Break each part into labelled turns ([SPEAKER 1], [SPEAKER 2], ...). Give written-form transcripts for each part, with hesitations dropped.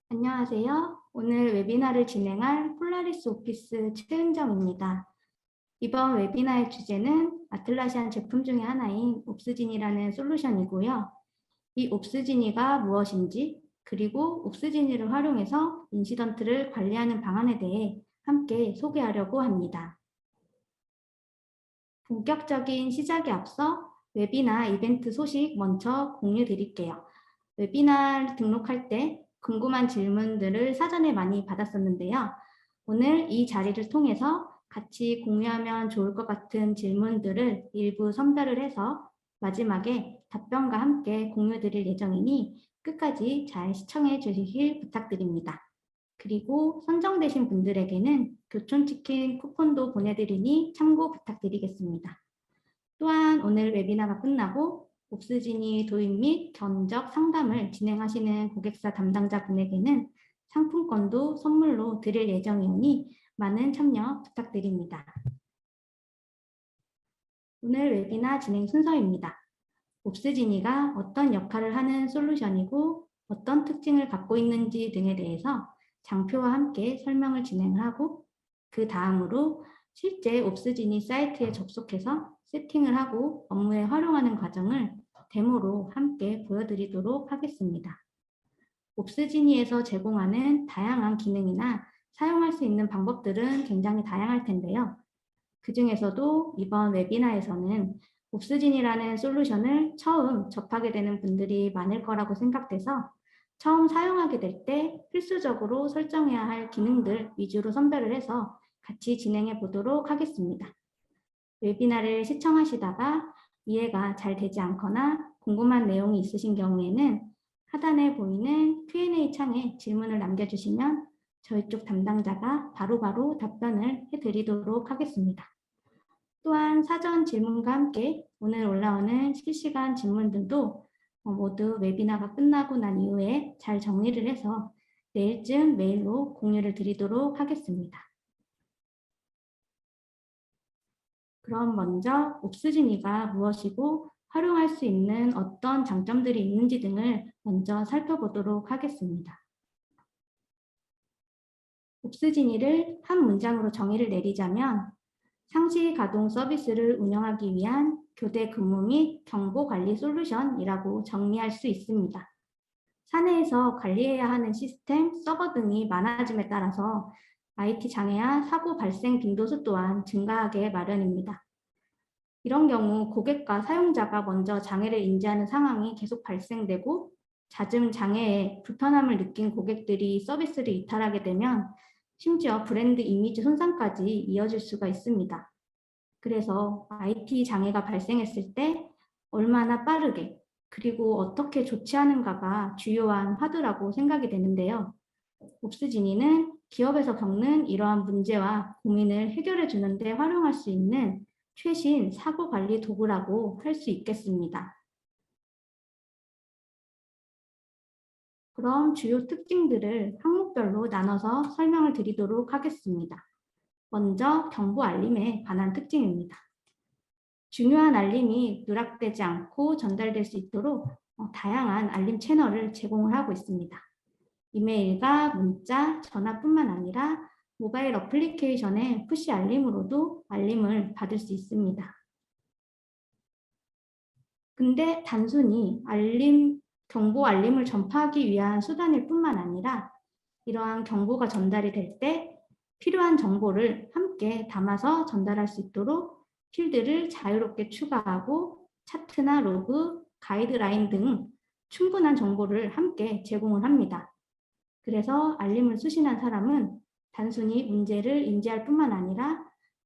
[SPEAKER 1] 안녕하세요. 오늘 웨비나를 진행할 폴라리스 오피스 최은정입니다. 이번 웨비나의 주제는 아틀라시안 제품 중에 하나인 옵스지니라는 솔루션이고요. 이 옵스지니가 무엇인지, 그리고 옵스지니를 활용해서 인시던트를 관리하는 방안에 대해 함께 소개하려고 합니다. 본격적인 시작에 앞서 웨비나 이벤트 소식 먼저 공유 드릴게요. 웨비나 등록할 때 궁금한 질문들을 사전에 많이 받았었는데요. 오늘 이 자리를 통해서 같이 공유하면 좋을 것 같은 질문들을 일부 선별을 해서 마지막에 답변과 함께 공유 드릴 예정이니 끝까지 잘 시청해 주시길 부탁드립니다. 그리고 선정되신 분들에게는 교촌치킨 쿠폰도 보내드리니 참고 부탁드리겠습니다. 또한 오늘 웨비나가 끝나고 옵스지니 도입 및 견적 상담을 진행하시는 고객사 담당자 분에게는 상품권도 선물로 드릴 예정이오니 많은 참여 부탁드립니다. 오늘 웨비나 진행 순서입니다. 옵스지니가 어떤 역할을 하는 솔루션이고 어떤 특징을 갖고 있는지 등에 대해서 장표와 함께 설명을 진행하고 그 다음으로 실제 옵스지니 사이트에 접속해서 세팅을 하고 업무에 활용하는 과정을 데모로 함께 보여드리도록 하겠습니다. 옵스지니에서 제공하는 다양한 기능이나 사용할 수 있는 방법들은 굉장히 다양할 텐데요. 그 중에서도 이번 웨비나에서는 옵스진이라는 솔루션을 처음 접하게 되는 분들이 많을 거라고 생각돼서 처음 사용하게 될 때 필수적으로 설정해야 할 기능들 위주로 선별을 해서 같이 진행해 보도록 하겠습니다. 웨비나를 시청하시다가 이해가 잘 되지 않거나 궁금한 내용이 있으신 경우에는 하단에 보이는 Q&A 창에 질문을 남겨주시면 저희 쪽 담당자가 바로바로 답변을 해드리도록 하겠습니다. 또한 사전 질문과 함께 오늘 올라오는 실시간 질문들도 모두 웨비나가 끝나고 난 이후에 잘 정리를 해서 내일쯤 메일로 공유를 드리도록 하겠습니다. 그럼 먼저 옵스지니가 무엇이고 활용할 수 있는 어떤 장점들이 있는지 등을 먼저 살펴보도록 하겠습니다. 옵스지니를 한 문장으로 정의를 내리자면 상시 가동 서비스를 운영하기 위한 교대 근무 및 경보 관리 솔루션이라고 정리할 수 있습니다. 사내에서 관리해야 하는 시스템, 서버 등이 많아짐에 따라서 IT 장애와 사고 발생 빈도수 또한 증가하게 마련입니다. 이런 경우 고객과 사용자가 먼저 장애를 인지하는 상황이 계속 발생되고 잦은 장애에 불편함을 느낀 고객들이 서비스를 이탈하게 되면 심지어 브랜드 이미지 손상까지 이어질 수가 있습니다. 그래서 IT 장애가 발생했을 때 얼마나 빠르게 그리고 어떻게 조치하는가가 주요한 화두라고 생각이 되는데요. 옵스지니는 기업에서 겪는 이러한 문제와 고민을 해결해 주는데 활용할 수 있는 최신 사고 관리 도구라고 할 수 있겠습니다. 그럼 주요 특징들을 항목별로 나눠서 설명을 드리도록 하겠습니다. 먼저 경보 알림에 관한 특징입니다. 중요한 알림이 누락되지 않고 전달될 수 있도록 다양한 알림 채널을 제공을 하고 있습니다. 이메일과 문자, 전화뿐만 아니라 모바일 어플리케이션의 푸시 알림으로도 알림을 받을 수 있습니다. 근데 단순히 경보 알림을 전파하기 위한 수단일 뿐만 아니라 이러한 경보가 전달이 될 때 필요한 정보를 함께 담아서 전달할 수 있도록 필드를 자유롭게 추가하고 차트나 로그, 가이드라인 등 충분한 정보를 함께 제공을 합니다. 그래서 알림을 수신한 사람은 단순히 문제를 인지할 뿐만 아니라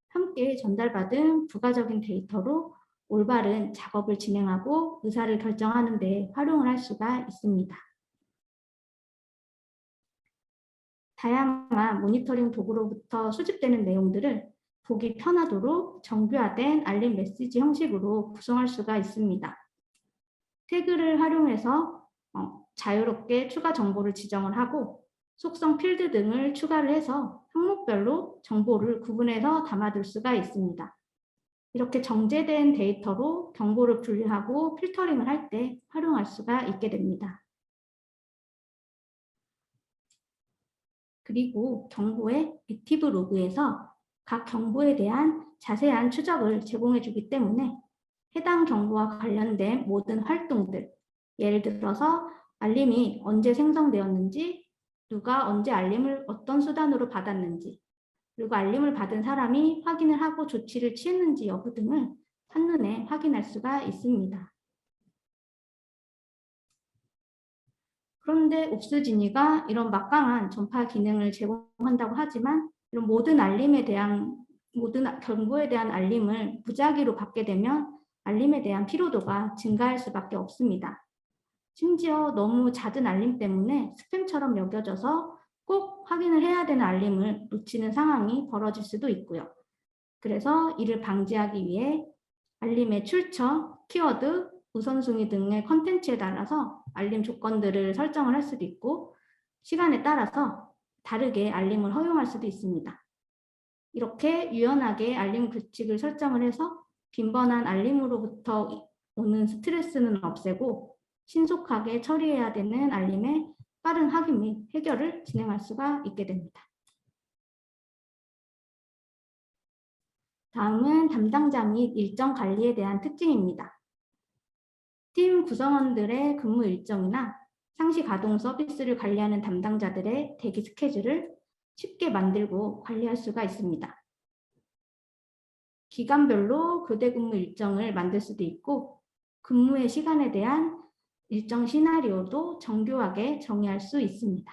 [SPEAKER 1] 함께 전달받은 부가적인 데이터로 올바른 작업을 진행하고 의사를 결정하는 데 활용을 할 수가 있습니다. 다양한 모니터링 도구로부터 수집되는 내용들을 보기 편하도록 정교화된 알림 메시지 형식으로 구성할 수가 있습니다. 태그를 활용해서 자유롭게 추가 정보를 지정을 하고 속성 필드 등을 추가를 해서 항목별로 정보를 구분해서 담아둘 수가 있습니다. 이렇게 정제된 데이터로 경보를 분류하고 필터링을 할 때 활용할 수가 있게 됩니다. 그리고 경보의 액티브 로그에서 각 경보에 대한 자세한 추적을 제공해 주기 때문에 해당 경보와 관련된 모든 활동들, 예를 들어서 알림이 언제 생성되었는지, 누가 언제 알림을 어떤 수단으로 받았는지, 그리고 알림을 받은 사람이 확인을 하고 조치를 취했는지 여부 등을 한눈에 확인할 수가 있습니다. 그런데 옵스지니가 이런 막강한 전파 기능을 제공한다고 하지만 이런 모든 경보에 대한 알림을 무작위로 받게 되면 알림에 대한 피로도가 증가할 수밖에 없습니다. 심지어 너무 잦은 알림 때문에 스팸처럼 여겨져서 꼭 확인을 해야 되는 알림을 놓치는 상황이 벌어질 수도 있고요. 그래서 이를 방지하기 위해 알림의 출처, 키워드, 우선순위 등의 컨텐츠에 따라서 알림 조건들을 설정을 할 수도 있고 시간에 따라서 다르게 알림을 허용할 수도 있습니다. 이렇게 유연하게 알림 규칙을 설정을 해서 빈번한 알림으로부터 오는 스트레스는 없애고 신속하게 처리해야 되는 알림의 빠른 확인 및 해결을 진행할 수가 있게 됩니다. 다음은 담당자 및 일정 관리에 대한 특징입니다. 팀 구성원들의 근무 일정이나 상시 가동 서비스를 관리하는 담당자들의 대기 스케줄을 쉽게 만들고 관리할 수가 있습니다. 기간별로 교대 근무 일정을 만들 수도 있고 근무의 시간에 대한 일정 시나리오도 정교하게 정의할 수 있습니다.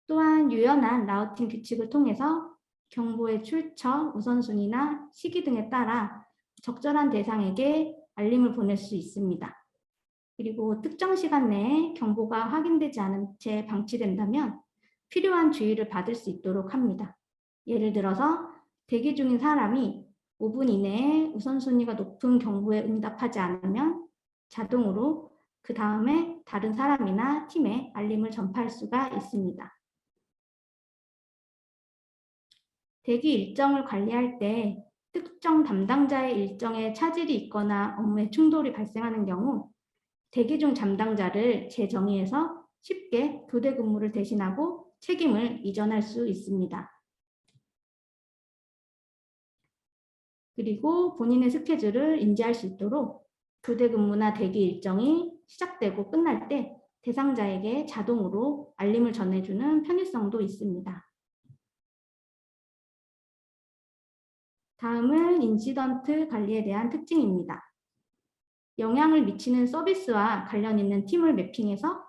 [SPEAKER 1] 또한 유연한 라우팅 규칙을 통해서 경보의 출처, 우선순위나 시기 등에 따라 적절한 대상에게 알림을 보낼 수 있습니다. 그리고 특정 시간 내에 경보가 확인되지 않은 채 방치된다면 필요한 주의를 받을 수 있도록 합니다. 예를 들어서 대기 중인 사람이 5분 이내에 우선순위가 높은 경보에 응답하지 않으면 자동으로 그 다음에 다른 사람이나 팀에 알림을 전파할 수가 있습니다. 대기 일정을 관리할 때 특정 담당자의 일정에 차질이 있거나 업무에 충돌이 발생하는 경우 대기 중 담당자를 재정의해서 쉽게 교대 근무를 대신하고 책임을 이전할 수 있습니다. 그리고 본인의 스케줄을 인지할 수 있도록 교대 근무나 대기 일정이 시작되고 끝날 때 대상자에게 자동으로 알림을 전해주는 편의성도 있습니다. 다음은 인시던트 관리에 대한 특징입니다. 영향을 미치는 서비스와 관련 있는 팀을 매핑해서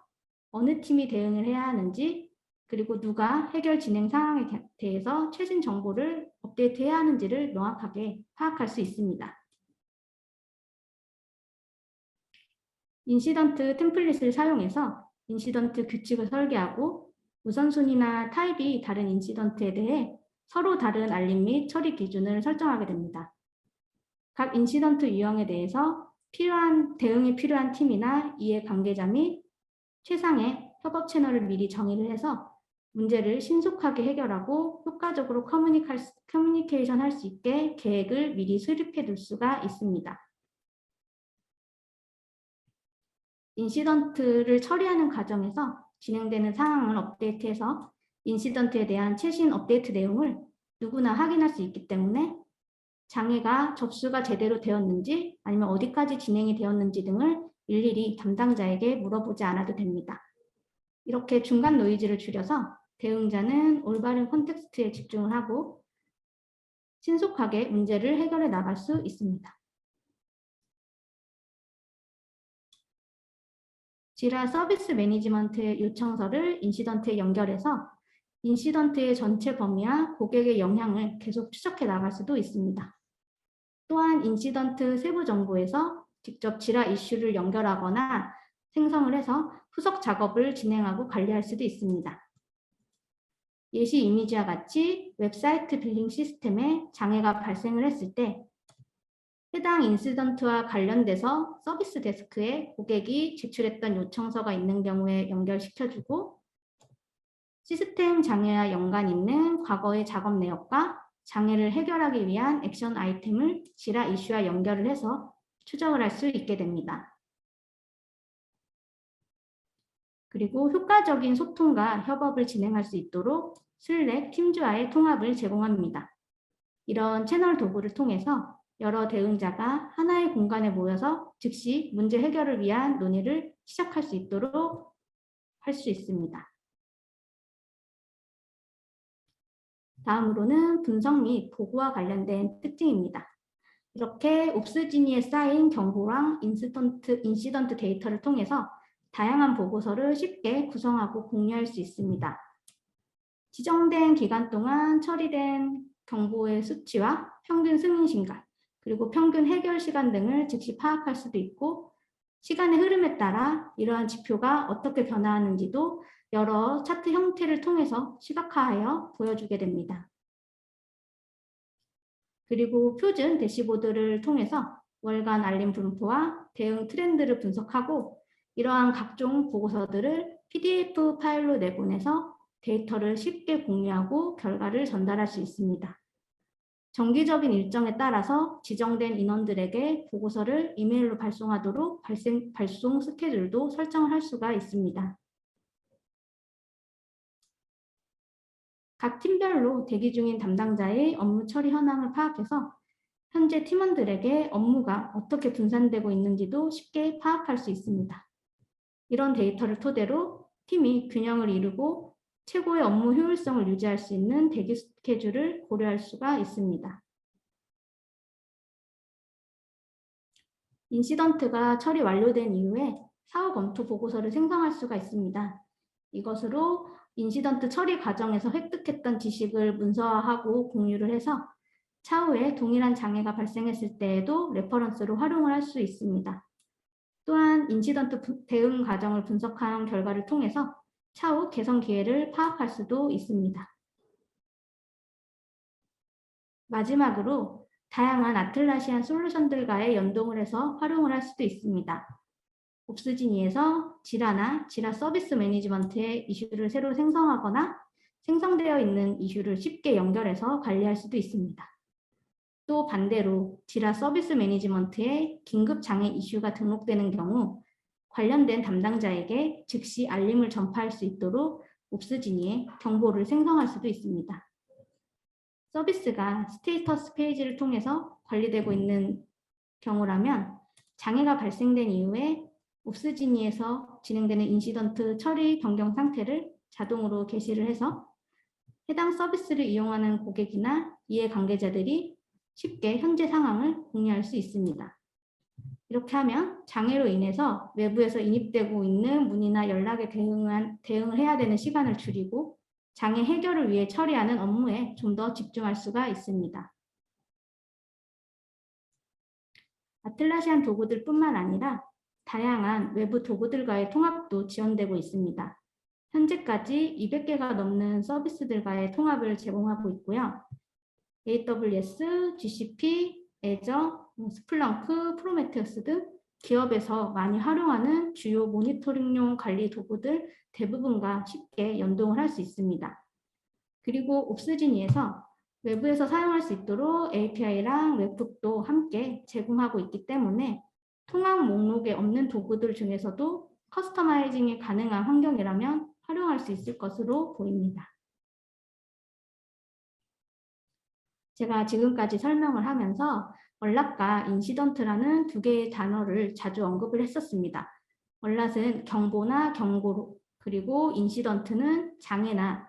[SPEAKER 1] 어느 팀이 대응을 해야 하는지 그리고 누가 해결 진행 상황에 대해서 최신 정보를 업데이트해야 하는지를 명확하게 파악할 수 있습니다. 인시던트 템플릿을 사용해서 인시던트 규칙을 설계하고 우선순위나 타입이 다른 인시던트에 대해 서로 다른 알림 및 처리 기준을 설정하게 됩니다. 각 인시던트 유형에 대해서 대응이 필요한 팀이나 이해 관계자 및 최상의 협업 채널을 미리 정의를 해서 문제를 신속하게 해결하고 효과적으로 커뮤니케이션 할 수 있게 계획을 미리 수립해 둘 수가 있습니다. 인시던트를 처리하는 과정에서 진행되는 상황을 업데이트해서 인시던트에 대한 최신 업데이트 내용을 누구나 확인할 수 있기 때문에 장애가 접수가 제대로 되었는지 아니면 어디까지 진행이 되었는지 등을 일일이 담당자에게 물어보지 않아도 됩니다. 이렇게 중간 노이즈를 줄여서 대응자는 올바른 콘텍스트에 집중을 하고 신속하게 문제를 해결해 나갈 수 있습니다. 지라 서비스 매니지먼트의 요청서를 인시던트에 연결해서 인시던트의 전체 범위와 고객의 영향을 계속 추적해 나갈 수도 있습니다. 또한 인시던트 세부 정보에서 직접 지라 이슈를 연결하거나 생성을 해서 후속 작업을 진행하고 관리할 수도 있습니다. 예시 이미지와 같이 웹사이트 빌링 시스템에 장애가 발생을 했을 때 해당 인시던트와 관련돼서 서비스 데스크에 고객이 제출했던 요청서가 있는 경우에 연결시켜주고 시스템 장애와 연관 있는 과거의 작업 내역과 장애를 해결하기 위한 액션 아이템을 지라 이슈와 연결을 해서 추적을 할 수 있게 됩니다. 그리고 효과적인 소통과 협업을 진행할 수 있도록 슬랙, 팀즈와의 통합을 제공합니다. 이런 채널 도구를 통해서 여러 대응자가 하나의 공간에 모여서 즉시 문제 해결을 위한 논의를 시작할 수 있도록 할 수 있습니다. 다음으로는 분석 및 보고와 관련된 특징입니다. 이렇게 옵스지니에 쌓인 경보랑 인시던트 데이터를 통해서 다양한 보고서를 쉽게 구성하고 공유할 수 있습니다. 지정된 기간 동안 처리된 경보의 수치와 평균 승인 시간, 그리고 평균 해결 시간 등을 즉시 파악할 수도 있고, 시간의 흐름에 따라 이러한 지표가 어떻게 변화하는지도 여러 차트 형태를 통해서 시각화하여 보여주게 됩니다. 그리고 표준 대시보드를 통해서 월간 알림 분포와 대응 트렌드를 분석하고, 이러한 각종 보고서들을 PDF 파일로 내보내서 데이터를 쉽게 공유하고 결과를 전달할 수 있습니다. 정기적인 일정에 따라서 지정된 인원들에게 보고서를 이메일로 발송하도록 발송 스케줄도 설정을 할 수가 있습니다. 각 팀별로 대기 중인 담당자의 업무 처리 현황을 파악해서 현재 팀원들에게 업무가 어떻게 분산되고 있는지도 쉽게 파악할 수 있습니다. 이런 데이터를 토대로 팀이 균형을 이루고 최고의 업무 효율성을 유지할 수 있는 대기 스케줄을 고려할 수가 있습니다. 인시던트가 처리 완료된 이후에 사후 검토 보고서를 생성할 수가 있습니다. 이것으로 인시던트 처리 과정에서 획득했던 지식을 문서화하고 공유를 해서 차후에 동일한 장애가 발생했을 때에도 레퍼런스로 활용을 할 수 있습니다. 또한 인시던트 대응 과정을 분석한 결과를 통해서 차후 개선 기회를 파악할 수도 있습니다. 마지막으로 다양한 아틀라시안 솔루션들과의 연동을 해서 활용을 할 수도 있습니다. 옵스지니에서 지라나 지라 서비스 매니지먼트의 이슈를 새로 생성하거나 생성되어 있는 이슈를 쉽게 연결해서 관리할 수도 있습니다. 또 반대로 지라 서비스 매니지먼트에 긴급 장애 이슈가 등록되는 경우 관련된 담당자에게 즉시 알림을 전파할 수 있도록 옵스지니에 경보를 생성할 수도 있습니다. 서비스가 스테이터스 페이지를 통해서 관리되고 있는 경우라면 장애가 발생된 이후에 옵스지니에서 진행되는 인시던트 처리 변경 상태를 자동으로 게시를 해서 해당 서비스를 이용하는 고객이나 이해관계자들이 쉽게 현재 상황을 공유할 수 있습니다. 이렇게 하면 장애로 인해서 외부에서 인입되고 있는 문의나 연락에 대응을 해야 되는 시간을 줄이고 장애 해결을 위해 처리하는 업무에 좀 더 집중할 수가 있습니다. 아틀라시안 도구들뿐만 아니라 다양한 외부 도구들과의 통합도 지원되고 있습니다. 현재까지 200개가 넘는 서비스들과의 통합을 제공하고 있고요. AWS, GCP, Azure, 스플렁크, 프로메테우스 등 기업에서 많이 활용하는 주요 모니터링용 관리 도구들 대부분과 쉽게 연동을 할 수 있습니다. 그리고 옵스지니에서 외부에서 사용할 수 있도록 API랑 웹북도 함께 제공하고 있기 때문에 통합 목록에 없는 도구들 중에서도 커스터마이징이 가능한 환경이라면 활용할 수 있을 것으로 보입니다. 제가 지금까지 설명을 하면서 얼랏과 인시던트라는 두 개의 단어를 자주 언급을 했었습니다. 얼랏은 경보나 경고, 그리고 인시던트는 장애나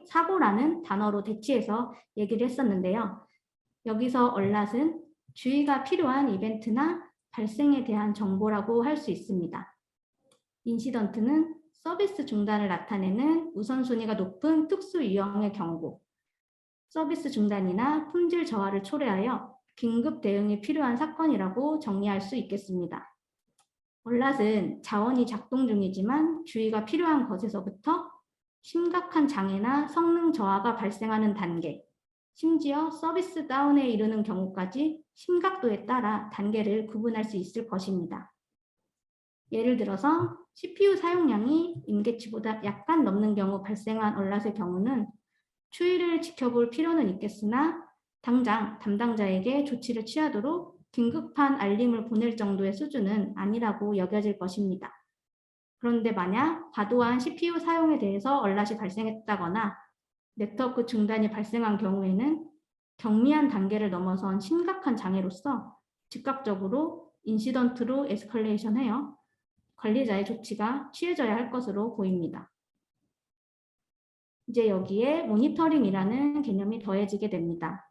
[SPEAKER 1] 사고라는 단어로 대치해서 얘기를 했었는데요. 여기서 얼랏은 주의가 필요한 이벤트나 발생에 대한 정보라고 할 수 있습니다. 인시던트는 서비스 중단을 나타내는 우선순위가 높은 특수 유형의 경고, 서비스 중단이나 품질 저하를 초래하여 긴급 대응이 필요한 사건이라고 정리할 수 있겠습니다. 얼랏은 자원이 작동 중이지만 주의가 필요한 것에서부터 심각한 장애나 성능 저하가 발생하는 단계, 심지어 서비스 다운에 이르는 경우까지 심각도에 따라 단계를 구분할 수 있을 것입니다. 예를 들어서 CPU 사용량이 임계치보다 약간 넘는 경우 발생한 얼랏의 경우는 추이를 지켜볼 필요는 있겠으나 당장 담당자에게 조치를 취하도록 긴급한 알림을 보낼 정도의 수준은 아니라고 여겨질 것입니다. 그런데 만약 과도한 CPU 사용에 대해서 얼랏이 발생했다거나 네트워크 중단이 발생한 경우에는 경미한 단계를 넘어선 심각한 장애로서 즉각적으로 인시던트로 에스컬레이션하여 관리자의 조치가 취해져야 할 것으로 보입니다. 이제 여기에 모니터링이라는 개념이 더해지게 됩니다.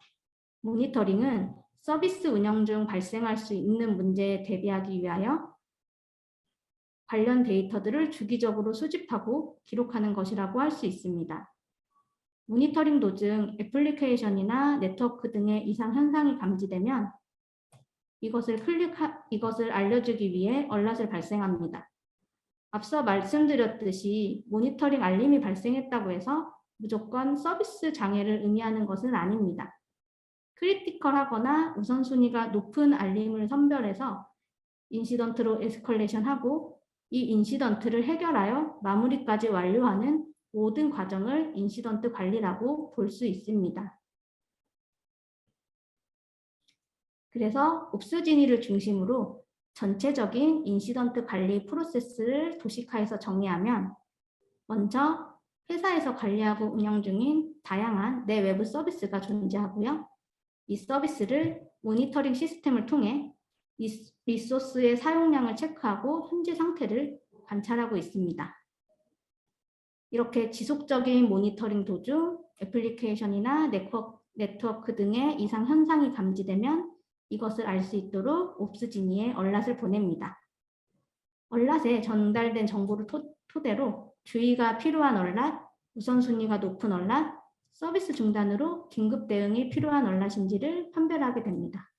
[SPEAKER 1] 모니터링은 서비스 운영 중 발생할 수 있는 문제에 대비하기 위하여 관련 데이터들을 주기적으로 수집하고 기록하는 것이라고 할 수 있습니다. 모니터링 도중 애플리케이션이나 네트워크 등의 이상 현상이 감지되면 이것을 알려주기 위해 얼럿을 발생합니다. 앞서 말씀드렸듯이 모니터링 알림이 발생했다고 해서 무조건 서비스 장애를 의미하는 것은 아닙니다. 크리티컬하거나 우선순위가 높은 알림을 선별해서 인시던트로 에스컬레이션하고 이 인시던트를 해결하여 마무리까지 완료하는 모든 과정을 인시던트 관리라고 볼 수 있습니다. 그래서 옵스진이를 중심으로 전체적인 인시던트 관리 프로세스를 도식화해서 정리하면 먼저 회사에서 관리하고 운영 중인 다양한 내외부 서비스가 존재하고요. 이 서비스를 모니터링 시스템을 통해 리소스의 사용량을 체크하고 현재 상태를 관찰하고 있습니다. 이렇게 지속적인 모니터링 도중 애플리케이션이나 네트워크 등의 이상 현상이 감지되면 이것을 알 수 있도록 옵스지니에 얼랏을 보냅니다. 얼랏에 전달된 정보를 토대로 주의가 필요한 얼랏, 우선순위가 높은 얼랏, 서비스 중단으로 긴급 대응이 필요한 얼랏인지를 판별하게 됩니다.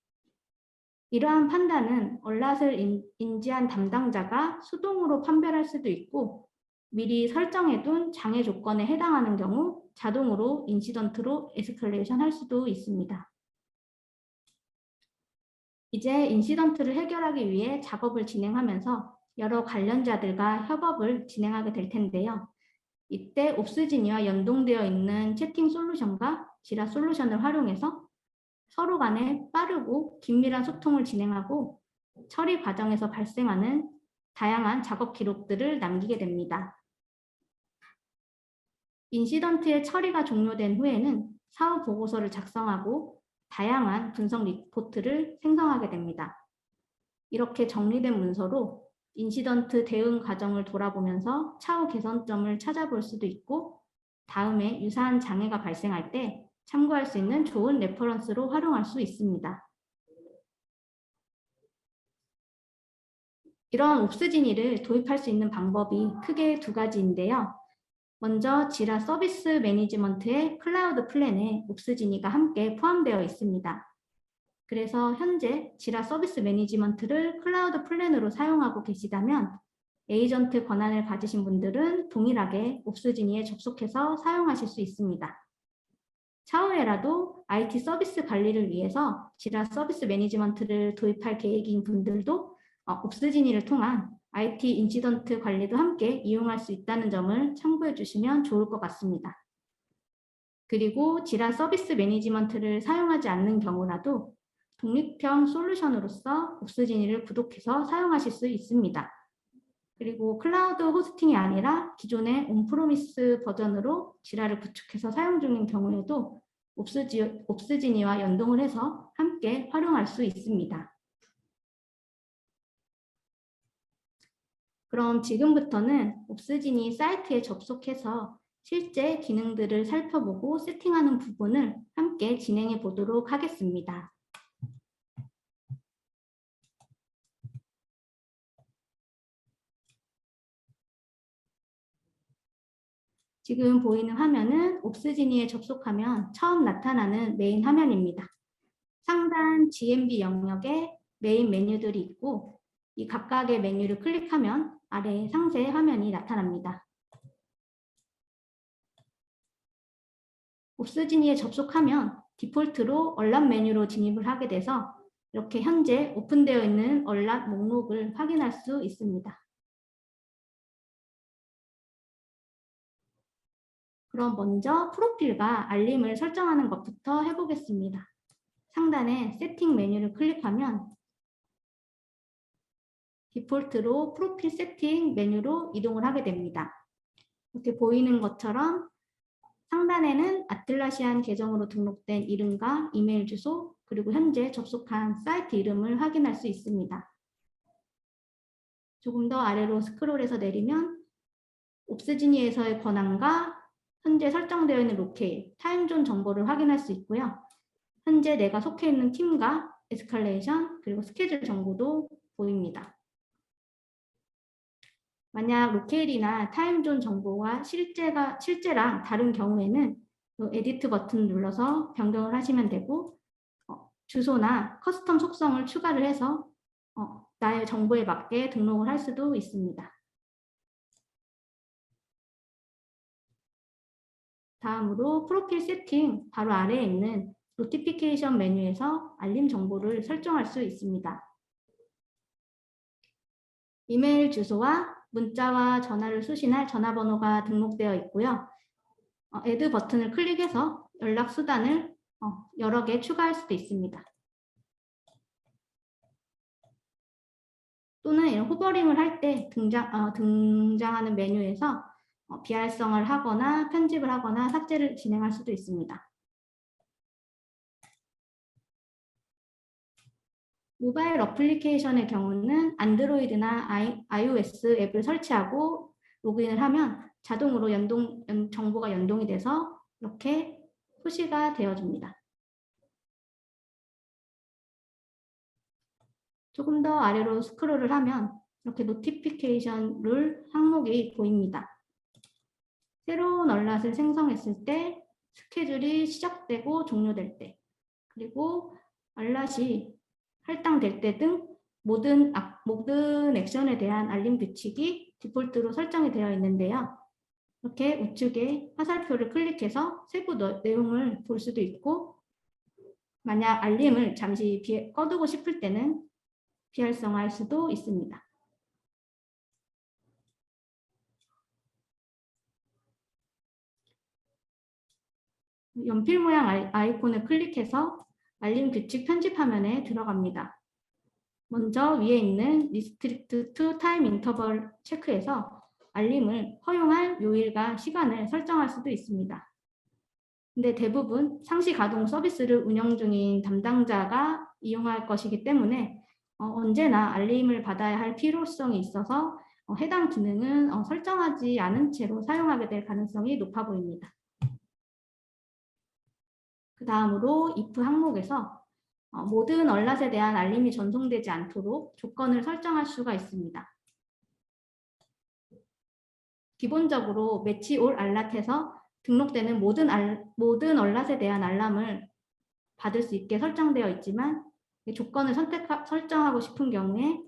[SPEAKER 1] 이러한 판단은 얼랏을 인지한 담당자가 수동으로 판별할 수도 있고 미리 설정해둔 장애 조건에 해당하는 경우 자동으로 인시던트로 에스컬레이션 할 수도 있습니다. 이제 인시던트를 해결하기 위해 작업을 진행하면서 여러 관련자들과 협업을 진행하게 될 텐데요. 이때 옵스지니와 연동되어 있는 채팅 솔루션과 지라 솔루션을 활용해서 서로 간에 빠르고 긴밀한 소통을 진행하고 처리 과정에서 발생하는 다양한 작업 기록들을 남기게 됩니다. 인시던트의 처리가 종료된 후에는 사후 보고서를 작성하고 다양한 분석 리포트를 생성하게 됩니다. 이렇게 정리된 문서로 인시던트 대응 과정을 돌아보면서 차후 개선점을 찾아볼 수도 있고 다음에 유사한 장애가 발생할 때 참고할 수 있는 좋은 레퍼런스로 활용할 수 있습니다. 이런 옵스지니를 도입할 수 있는 방법이 크게 두 가지인데요. 먼저 지라 서비스 매니지먼트의 클라우드 플랜에 옵스지니가 함께 포함되어 있습니다. 그래서 현재 지라 서비스 매니지먼트를 클라우드 플랜으로 사용하고 계시다면 에이전트 권한을 가지신 분들은 동일하게 옵스지니에 접속해서 사용하실 수 있습니다. 차후에라도 IT 서비스 관리를 위해서 지라 서비스 매니지먼트를 도입할 계획인 분들도 옵스지니를 통한 IT 인시던트 관리도 함께 이용할 수 있다는 점을 참고해 주시면 좋을 것 같습니다. 그리고 지라 서비스 매니지먼트를 사용하지 않는 경우라도 독립형 솔루션으로서 옵스지니를 구독해서 사용하실 수 있습니다. 그리고 클라우드 호스팅이 아니라 기존의 온프로미스 버전으로 지라를 구축해서 사용 중인 경우에도 옵스지니와 연동을 해서 함께 활용할 수 있습니다. 그럼 지금부터는 옵스지니 사이트에 접속해서 실제 기능들을 살펴보고 세팅하는 부분을 함께 진행해 보도록 하겠습니다. 지금 보이는 화면은 옵스지니에 접속하면 처음 나타나는 메인 화면입니다. 상단 GMB 영역에 메인 메뉴들이 있고 이 각각의 메뉴를 클릭하면 아래 상세 화면이 나타납니다. 옵스지니에 접속하면 디폴트로 얼랏 메뉴로 진입을 하게 돼서 이렇게 현재 오픈되어 있는 얼랏 목록을 확인할 수 있습니다. 그럼 먼저 프로필과 알림을 설정하는 것부터 해보겠습니다. 상단에 세팅 메뉴를 클릭하면 디폴트로 프로필 세팅 메뉴로 이동을 하게 됩니다. 이렇게 보이는 것처럼 상단에는 아틀라시안 계정으로 등록된 이름과 이메일 주소, 그리고 현재 접속한 사이트 이름을 확인할 수 있습니다. 조금 더 아래로 스크롤해서 내리면 옵스지니에서의 권한과 현재 설정되어 있는 로케이트, 타임존 정보를 확인할 수 있고요. 현재 내가 속해 있는 팀과 에스컬레이션, 그리고 스케줄 정보도 보입니다. 만약 로케일이나 타임존 정보가 실제랑 다른 경우에는 에디트 버튼 눌러서 변경을 하시면 되고, 주소나 커스텀 속성을 추가를 해서 나의 정보에 맞게 등록을 할 수도 있습니다. 다음으로 프로필 세팅 바로 아래에 있는 노티피케이션 메뉴에서 알림 정보를 설정할 수 있습니다. 이메일 주소와 문자와 전화를 수신할 전화번호가 등록되어 있고요. 애드 버튼을 클릭해서 연락 수단을 여러 개 추가할 수도 있습니다. 또는 호버링을 할 때 등장하는 메뉴에서 비활성을 하거나 편집을 하거나 삭제를 진행할 수도 있습니다. 모바일 어플리케이션의 경우는 안드로이드나 iOS 앱을 설치하고 로그인을 하면 자동으로 정보가 연동이 돼서 이렇게 표시가 되어줍니다. 조금 더 아래로 스크롤을 하면 이렇게 노티피케이션 룰 항목이 보입니다. 새로운 알람을 생성했을 때, 스케줄이 시작되고 종료될 때, 그리고 알람이 할당될 때 등 모든 액션에 대한 알림 규칙이 디폴트로 설정이 되어 있는데요. 이렇게 우측에 화살표를 클릭해서 세부 내용을 볼 수도 있고, 만약 알림을 잠시 꺼두고 싶을 때는 비활성화할 수도 있습니다. 연필 모양 아이콘을 클릭해서 알림 규칙 편집 화면에 들어갑니다. 먼저 위에 있는 Restrict to Time Interval 체크해서 알림을 허용할 요일과 시간을 설정할 수도 있습니다. 근데 대부분 상시 가동 서비스를 운영 중인 담당자가 이용할 것이기 때문에 언제나 알림을 받아야 할 필요성이 있어서 해당 기능은 설정하지 않은 채로 사용하게 될 가능성이 높아 보입니다. 그 다음으로 if 항목에서 모든 얼랏에 대한 알림이 전송되지 않도록 조건을 설정할 수가 있습니다. 기본적으로 매치 올 알랏에서 등록되는 모든 얼랏에 대한 알람을 받을 수 있게 설정되어 있지만 조건을 설정하고 싶은 경우에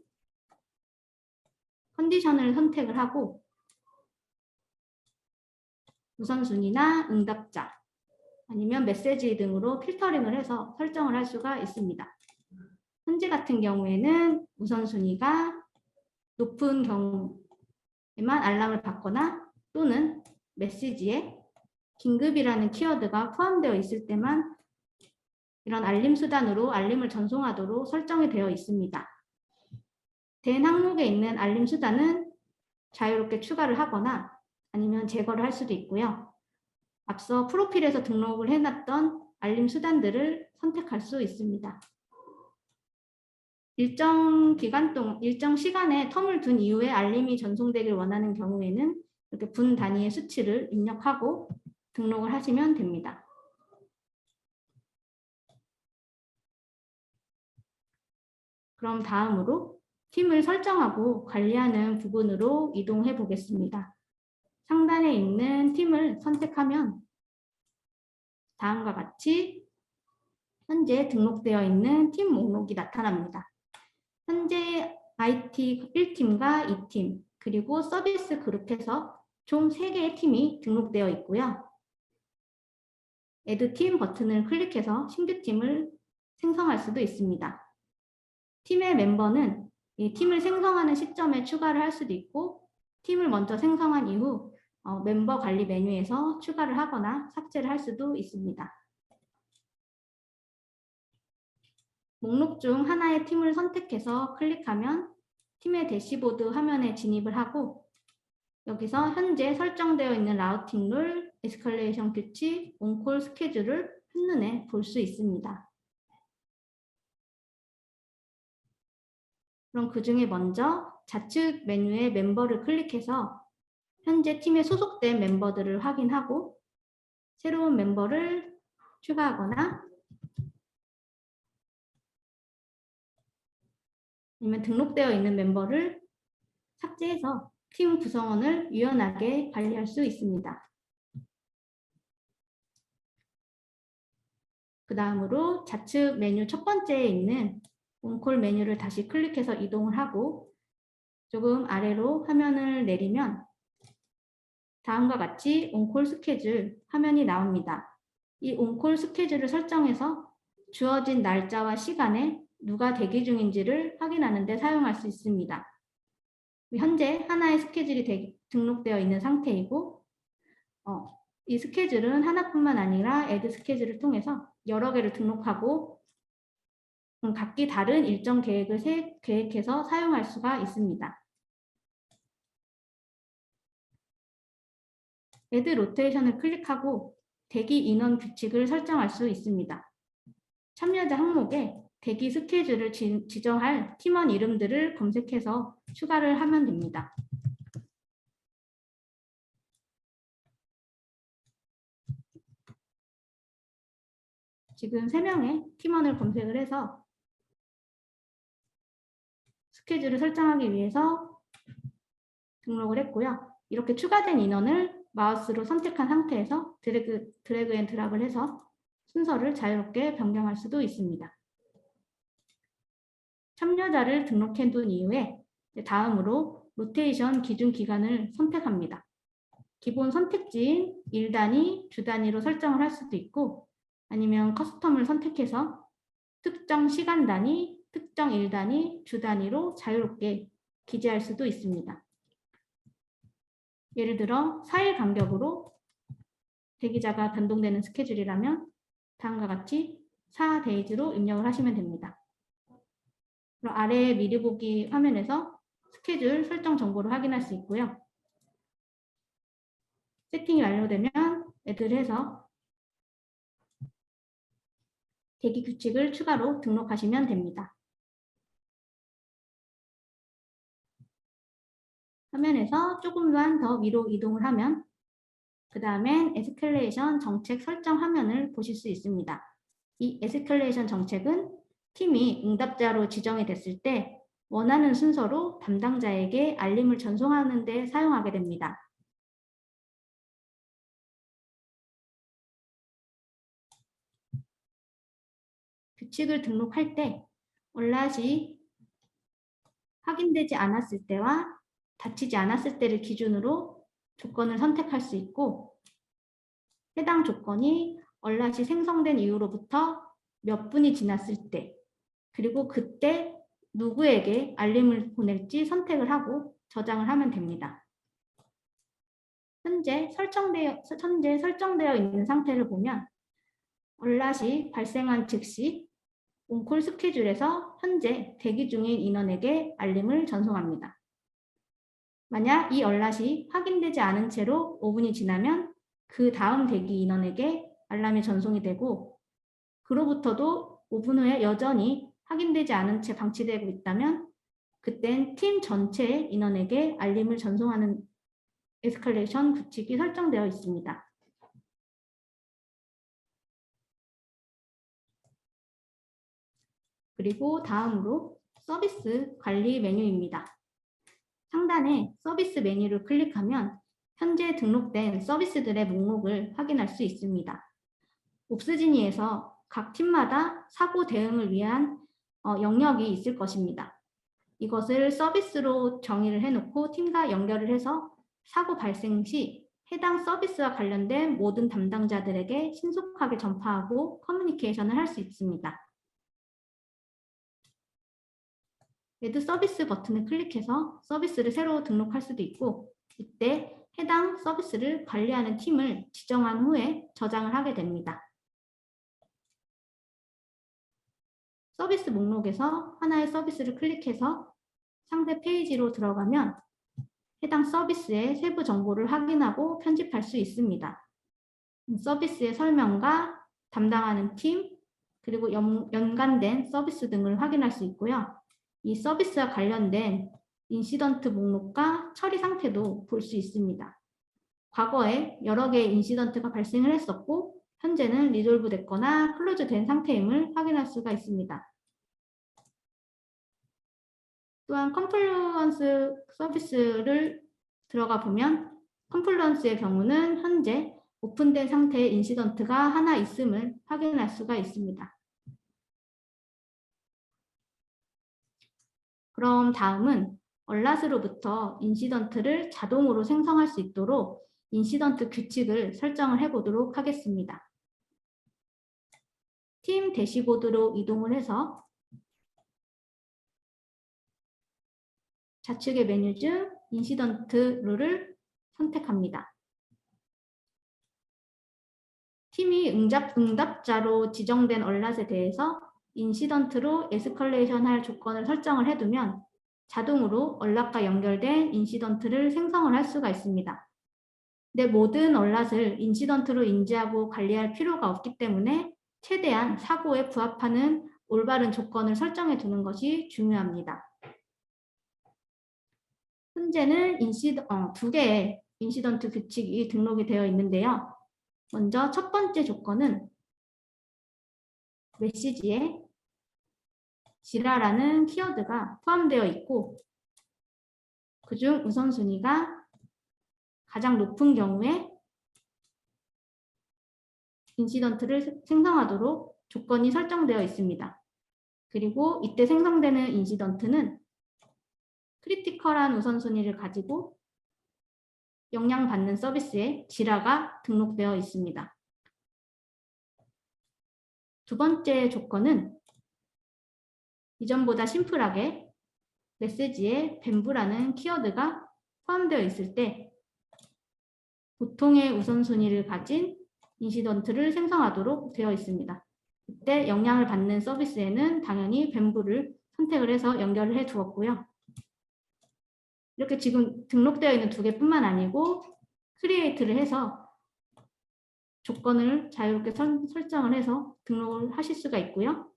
[SPEAKER 1] 컨디션을 선택을 하고 우선순위나 응답자 아니면 메시지 등으로 필터링을 해서 설정을 할 수가 있습니다. 현재 같은 경우에는 우선순위가 높은 경우에만 알람을 받거나 또는 메시지에 긴급이라는 키워드가 포함되어 있을 때만 이런 알림 수단으로 알림을 전송하도록 설정이 되어 있습니다. 된 항목에 있는 알림 수단은 자유롭게 추가를 하거나 아니면 제거를 할 수도 있고요. 앞서 프로필에서 등록을 해놨던 알림 수단들을 선택할 수 있습니다. 일정 시간에 텀을 둔 이후에 알림이 전송되길 원하는 경우에는 이렇게 분 단위의 수치를 입력하고 등록을 하시면 됩니다. 그럼 다음으로 팀을 설정하고 관리하는 부분으로 이동해 보겠습니다. 상단에 있는 팀을 선택하면 다음과 같이 현재 등록되어 있는 팀 목록이 나타납니다. 현재 IT 1팀과 2팀, 그리고 서비스 그룹에서 총 3개의 팀이 등록되어 있고요. Add 팀 버튼을 클릭해서 신규 팀을 생성할 수도 있습니다. 팀의 멤버는 이 팀을 생성하는 시점에 추가를 할 수도 있고 팀을 먼저 생성한 이후 멤버 관리 메뉴에서 추가를 하거나 삭제를 할 수도 있습니다. 목록 중 하나의 팀을 선택해서 클릭하면 팀의 대시보드 화면에 진입을 하고 여기서 현재 설정되어 있는 라우팅 룰, 에스컬레이션 규칙, 온콜 스케줄을 한눈에 볼 수 있습니다. 그럼 그 중에 먼저 좌측 메뉴의 멤버를 클릭해서 현재 팀에 소속된 멤버들을 확인하고 새로운 멤버를 추가하거나 아니면 등록되어 있는 멤버를 삭제해서 팀 구성원을 유연하게 관리할 수 있습니다. 그 다음으로 좌측 메뉴 첫 번째에 있는 온콜 메뉴를 다시 클릭해서 이동을 하고 조금 아래로 화면을 내리면 다음과 같이 온콜 스케줄 화면이 나옵니다. 이 온콜 스케줄을 설정해서 주어진 날짜와 시간에 누가 대기 중인지를 확인하는 데 사용할 수 있습니다. 현재 하나의 스케줄이 등록되어 있는 상태이고 이 스케줄은 하나뿐만 아니라 애드 스케줄을 통해서 여러 개를 등록하고 각기 다른 일정 계획을 계획해서 사용할 수가 있습니다. 애드 로테이션을 클릭하고 대기 인원 규칙을 설정할 수 있습니다. 참여자 항목에 대기 스케줄을 지정할 팀원 이름들을 검색해서 추가를 하면 됩니다. 지금 3명의 팀원을 검색을 해서 스케줄을 설정하기 위해서 등록을 했고요. 이렇게 추가된 인원을 마우스로 선택한 상태에서 드래그 앤 드랍을 해서 순서를 자유롭게 변경할 수도 있습니다. 참여자를 등록해 둔 이후에 다음으로 로테이션 기준 기간을 선택합니다. 기본 선택지인 일 단위, 주 단위로 설정을 할 수도 있고 아니면 커스텀을 선택해서 특정 시간 단위, 특정 일 단위, 주 단위로 자유롭게 기재할 수도 있습니다. 예를 들어 4일 간격으로 대기자가 변동되는 스케줄이라면 다음과 같이 4days로 입력을 하시면 됩니다. 그럼 아래 미리 보기 화면에서 스케줄 설정 정보를 확인할 수 있고요. 세팅이 완료되면 애드를 해서 대기 규칙을 추가로 등록하시면 됩니다. 화면에서 조금만 더 위로 이동을 하면 그 다음엔 에스컬레이션 정책 설정 화면을 보실 수 있습니다. 이 에스컬레이션 정책은 팀이 응답자로 지정이 됐을 때 원하는 순서로 담당자에게 알림을 전송하는 데 사용하게 됩니다. 규칙을 등록할 때 얼랏이 확인되지 않았을 때와 닫히지 않았을 때를 기준으로 조건을 선택할 수 있고 해당 조건이 얼랏이 생성된 이후로부터 몇 분이 지났을 때 그리고 그때 누구에게 알림을 보낼지 선택을 하고 저장을 하면 됩니다. 현재 설정되어 있는 상태를 보면 얼랏이 발생한 즉시 온콜 스케줄에서 현재 대기 중인 인원에게 알림을 전송합니다. 만약 이 얼랏이 확인되지 않은 채로 5분이 지나면 그 다음 대기 인원에게 알람이 전송이 되고 그로부터도 5분 후에 여전히 확인되지 않은 채 방치되고 있다면 그땐 팀 전체 인원에게 알림을 전송하는 에스컬레이션 규칙이 설정되어 있습니다. 그리고 다음으로 서비스 관리 메뉴입니다. 상단에 서비스 메뉴를 클릭하면 현재 등록된 서비스들의 목록을 확인할 수 있습니다. 옵스지니에서 각 팀마다 사고 대응을 위한 영역이 있을 것입니다. 이것을 서비스로 정의를 해놓고 팀과 연결을 해서 사고 발생 시 해당 서비스와 관련된 모든 담당자들에게 신속하게 전파하고 커뮤니케이션을 할 수 있습니다. 애드 서비스 버튼을 클릭해서 서비스를 새로 등록할 수도 있고 이때 해당 서비스를 관리하는 팀을 지정한 후에 저장을 하게 됩니다. 서비스 목록에서 하나의 서비스를 클릭해서 상세 페이지로 들어가면 해당 서비스의 세부 정보를 확인하고 편집할 수 있습니다. 서비스의 설명과 담당하는 팀, 그리고 연관된 서비스 등을 확인할 수 있고요. 이 서비스와 관련된 인시던트 목록과 처리 상태도 볼 수 있습니다. 과거에 여러 개의 인시던트가 발생을 했었고 현재는 리졸브 됐거나 클로즈 된 상태임을 확인할 수가 있습니다. 또한 컴플루언스 서비스를 들어가 보면 컴플루언스의 경우는 현재 오픈된 상태의 인시던트가 하나 있음을 확인할 수가 있습니다. 그럼 다음은 얼랏으로부터 인시던트를 자동으로 생성할 수 있도록 인시던트 규칙을 설정을 해보도록 하겠습니다. 팀 대시보드로 이동을 해서 좌측의 메뉴 중 인시던트 룰을 선택합니다. 팀이 응답자로 지정된 얼랏에 대해서 인시던트로 에스컬레이션 할 조건을 설정을 해두면 자동으로 얼랏과 연결된 인시던트를 생성을 할 수가 있습니다. 내 모든 얼랏을 인시던트로 인지하고 관리할 필요가 없기 때문에 최대한 사고에 부합하는 올바른 조건을 설정해 두는 것이 중요합니다. 현재는 두 개의 인시던트 규칙이 등록이 되어 있는데요. 먼저 첫 번째 조건은 메시지에 지라라는 키워드가 포함되어 있고 그중 우선순위가 가장 높은 경우에 인시던트를 생성하도록 조건이 설정되어 있습니다. 그리고 이때 생성되는 인시던트는 크리티컬한 우선순위를 가지고 영향받는 서비스에 지라가 등록되어 있습니다. 두 번째 조건은 이전보다 심플하게 메시지에 뱀부라는 키워드가 포함되어 있을 때 보통의 우선순위를 가진 인시던트를 생성하도록 되어 있습니다. 이때 영향을 받는 서비스에는 당연히 뱀부를 선택을 해서 연결을 해 두었고요. 이렇게 지금 등록되어 있는 두 개뿐만 아니고 크리에이트를 해서 조건을 자유롭게 설정을 해서 등록을 하실 수가 있고요.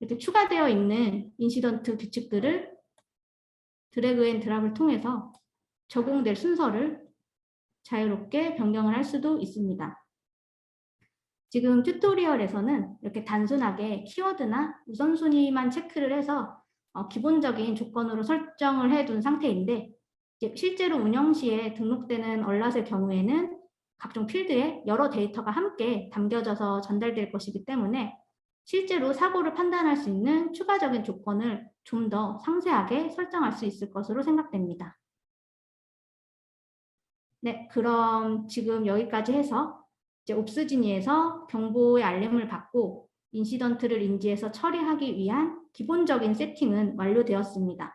[SPEAKER 1] 이렇게 추가되어 있는 인시던트 규칙들을 드래그 앤 드랍을 통해서 적용될 순서를 자유롭게 변경을 할 수도 있습니다. 지금 튜토리얼에서는 이렇게 단순하게 키워드나 우선순위만 체크를 해서 기본적인 조건으로 설정을 해둔 상태인데 실제로 운영 시에 등록되는 얼랏의 경우에는 각종 필드에 여러 데이터가 함께 담겨져서 전달될 것이기 때문에 실제로 사고를 판단할 수 있는 추가적인 조건을 좀 더 상세하게 설정할 수 있을 것으로 생각됩니다. 네, 그럼 지금 여기까지 해서 이제 옵스지니에서 경보의 알림을 받고 인시던트를 인지해서 처리하기 위한 기본적인 세팅은 완료되었습니다.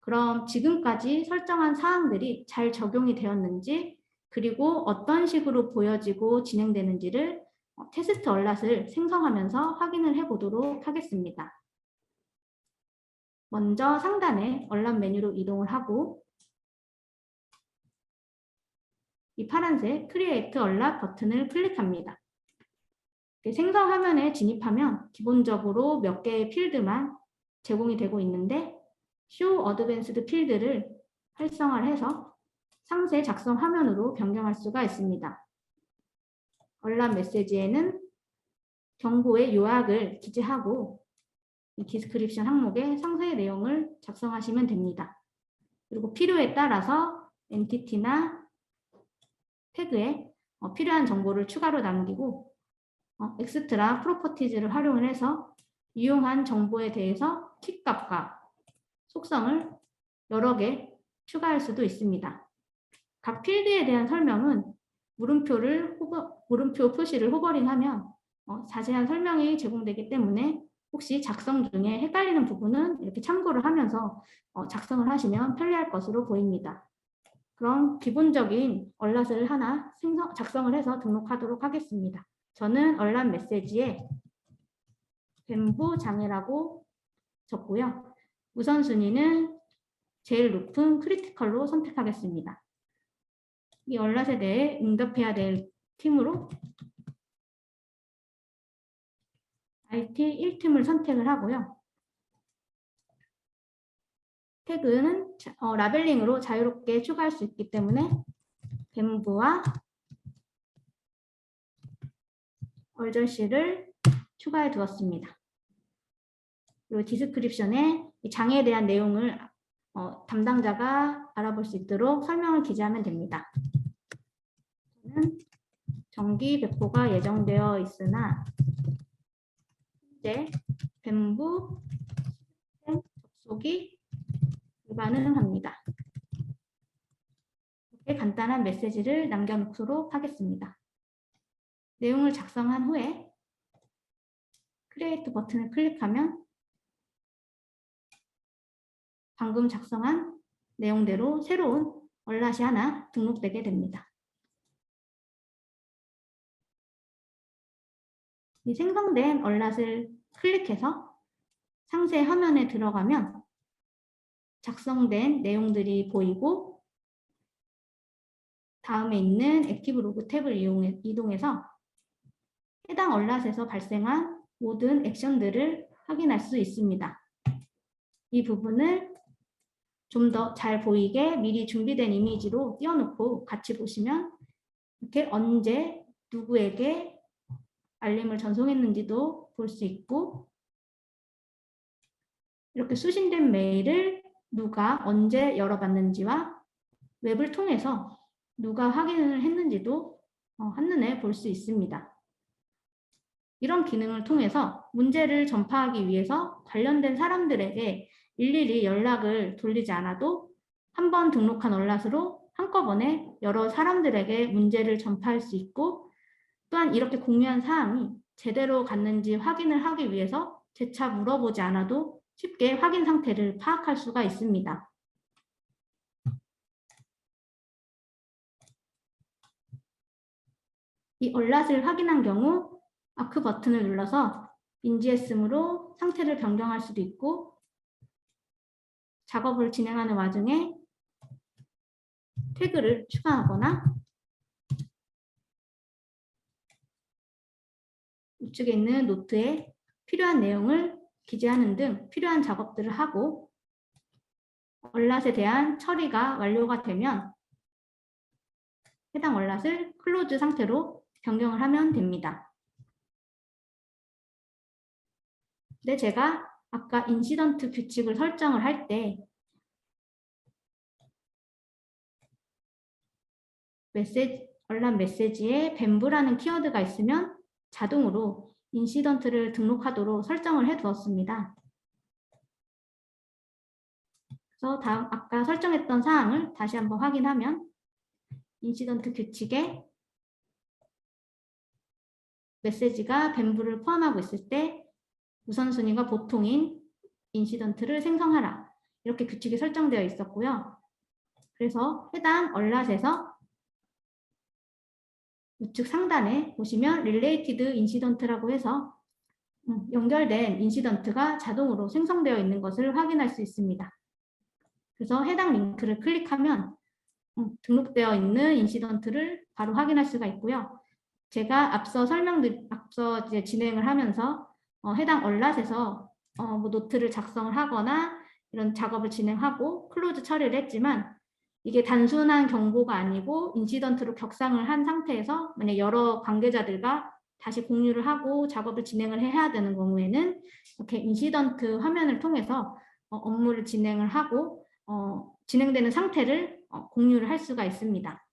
[SPEAKER 1] 그럼 지금까지 설정한 사항들이 잘 적용이 되었는지 그리고 어떤 식으로 보여지고 진행되는지를 테스트 얼랏을 생성하면서 확인을 해보도록 하겠습니다. 먼저 상단에 얼랏 메뉴로 이동을 하고 이 파란색 크리에이트 얼랏 버튼을 클릭합니다. 생성 화면에 진입하면 기본적으로 몇 개의 필드만 제공이 되고 있는데 Show Advanced 필드를 활성화를 해서 상세 작성 화면으로 변경할 수가 있습니다. 얼랏 메시지에는 경보의 요약을 기재하고 이 디스크립션 항목에 상세 내용을 작성하시면 됩니다. 그리고 필요에 따라서 엔티티나 태그에 필요한 정보를 추가로 남기고 엑스트라 프로퍼티즈를 활용을 해서 유용한 정보에 대해서 킥값과 속성을 여러 개 추가할 수도 있습니다. 각 필드에 대한 설명은 물음표 표시를 호버링하면 자세한 설명이 제공되기 때문에 혹시 작성 중에 헷갈리는 부분은 이렇게 참고를 하면서 작성을 하시면 편리할 것으로 보입니다. 그럼 기본적인 얼랏을 하나 작성을 해서 등록하도록 하겠습니다. 저는 얼랏 메시지에 뱀부 장애라고 적고요. 우선순위는 제일 높은 크리티컬로 선택하겠습니다. 이 얼랏에 대해 응답해야 될 팀으로 IT 1팀을 선택을 하고요. 태그는 라벨링으로 자유롭게 추가할 수 있기 때문에 뱀부와 얼저씨를 추가해 두었습니다. 그리고 디스크립션에 장애에 대한 내용을 담당자가 알아볼 수 있도록 설명을 기재하면 됩니다. 저는 정기 배포가 예정되어 있으나 현재 뱀부 접속이 불가능합니다. 이렇게 간단한 메시지를 남겨놓도록 하겠습니다. 내용을 작성한 후에 크리에이트 버튼을 클릭하면 방금 작성한 내용대로 새로운 얼랏이 하나 등록되게 됩니다. 이 생성된 얼랏을 클릭해서 상세 화면에 들어가면 작성된 내용들이 보이고 다음에 있는 액티브 로그 탭을 이동해서 해당 얼랏에서 발생한 모든 액션들을 확인할 수 있습니다. 이 부분을 좀 더 잘 보이게 미리 준비된 이미지로 띄워놓고 같이 보시면 이렇게 언제 누구에게 알림을 전송했는지도 볼 수 있고 이렇게 수신된 메일을 누가 언제 열어봤는지와 웹을 통해서 누가 확인을 했는지도 한눈에 볼 수 있습니다. 이런 기능을 통해서 문제를 전파하기 위해서 관련된 사람들에게 일일이 연락을 돌리지 않아도 한 번 등록한 얼랏으로 한꺼번에 여러 사람들에게 문제를 전파할 수 있고 또한 이렇게 공유한 사항이 제대로 갔는지 확인을 하기 위해서 재차 물어보지 않아도 쉽게 확인 상태를 파악할 수가 있습니다. 이 얼랏을 확인한 경우 아크 버튼을 눌러서 인지했으므로 상태를 변경할 수도 있고 작업을 진행하는 와중에 태그를 추가하거나 우측에 있는 노트에 필요한 내용을 기재하는 등 필요한 작업들을 하고 얼랏에 대한 처리가 완료가 되면 해당 얼랏을 클로즈 상태로 변경을 하면 됩니다. 근데 제가 아까 인시던트 규칙을 설정을 할 때 얼랏 메시지에 뱀부라는 키워드가 있으면 자동으로 인시던트를 등록하도록 설정을 해 두었습니다. 그래서 아까 설정했던 사항을 다시 한번 확인하면 인시던트 규칙에 메시지가 뱀부를 포함하고 있을 때 우선순위가 보통인 인시던트를 생성하라. 이렇게 규칙이 설정되어 있었고요. 그래서 해당 얼랏에서 우측 상단에 보시면 Related Incident라고 해서 연결된 인시던트가 자동으로 생성되어 있는 것을 확인할 수 있습니다. 그래서 해당 링크를 클릭하면 등록되어 있는 인시던트를 바로 확인할 수가 있고요. 제가 앞서 이제 진행을 하면서 해당 얼랏에서 뭐 노트를 작성을 하거나 이런 작업을 진행하고 클로즈 처리를 했지만 이게 단순한 경보가 아니고 인시던트로 격상을 한 상태에서 만약 여러 관계자들과 다시 공유를 하고 작업을 진행을 해야 되는 경우에는 이렇게 인시던트 화면을 통해서 업무를 진행을 하고 진행되는 상태를 공유를 할 수가 있습니다.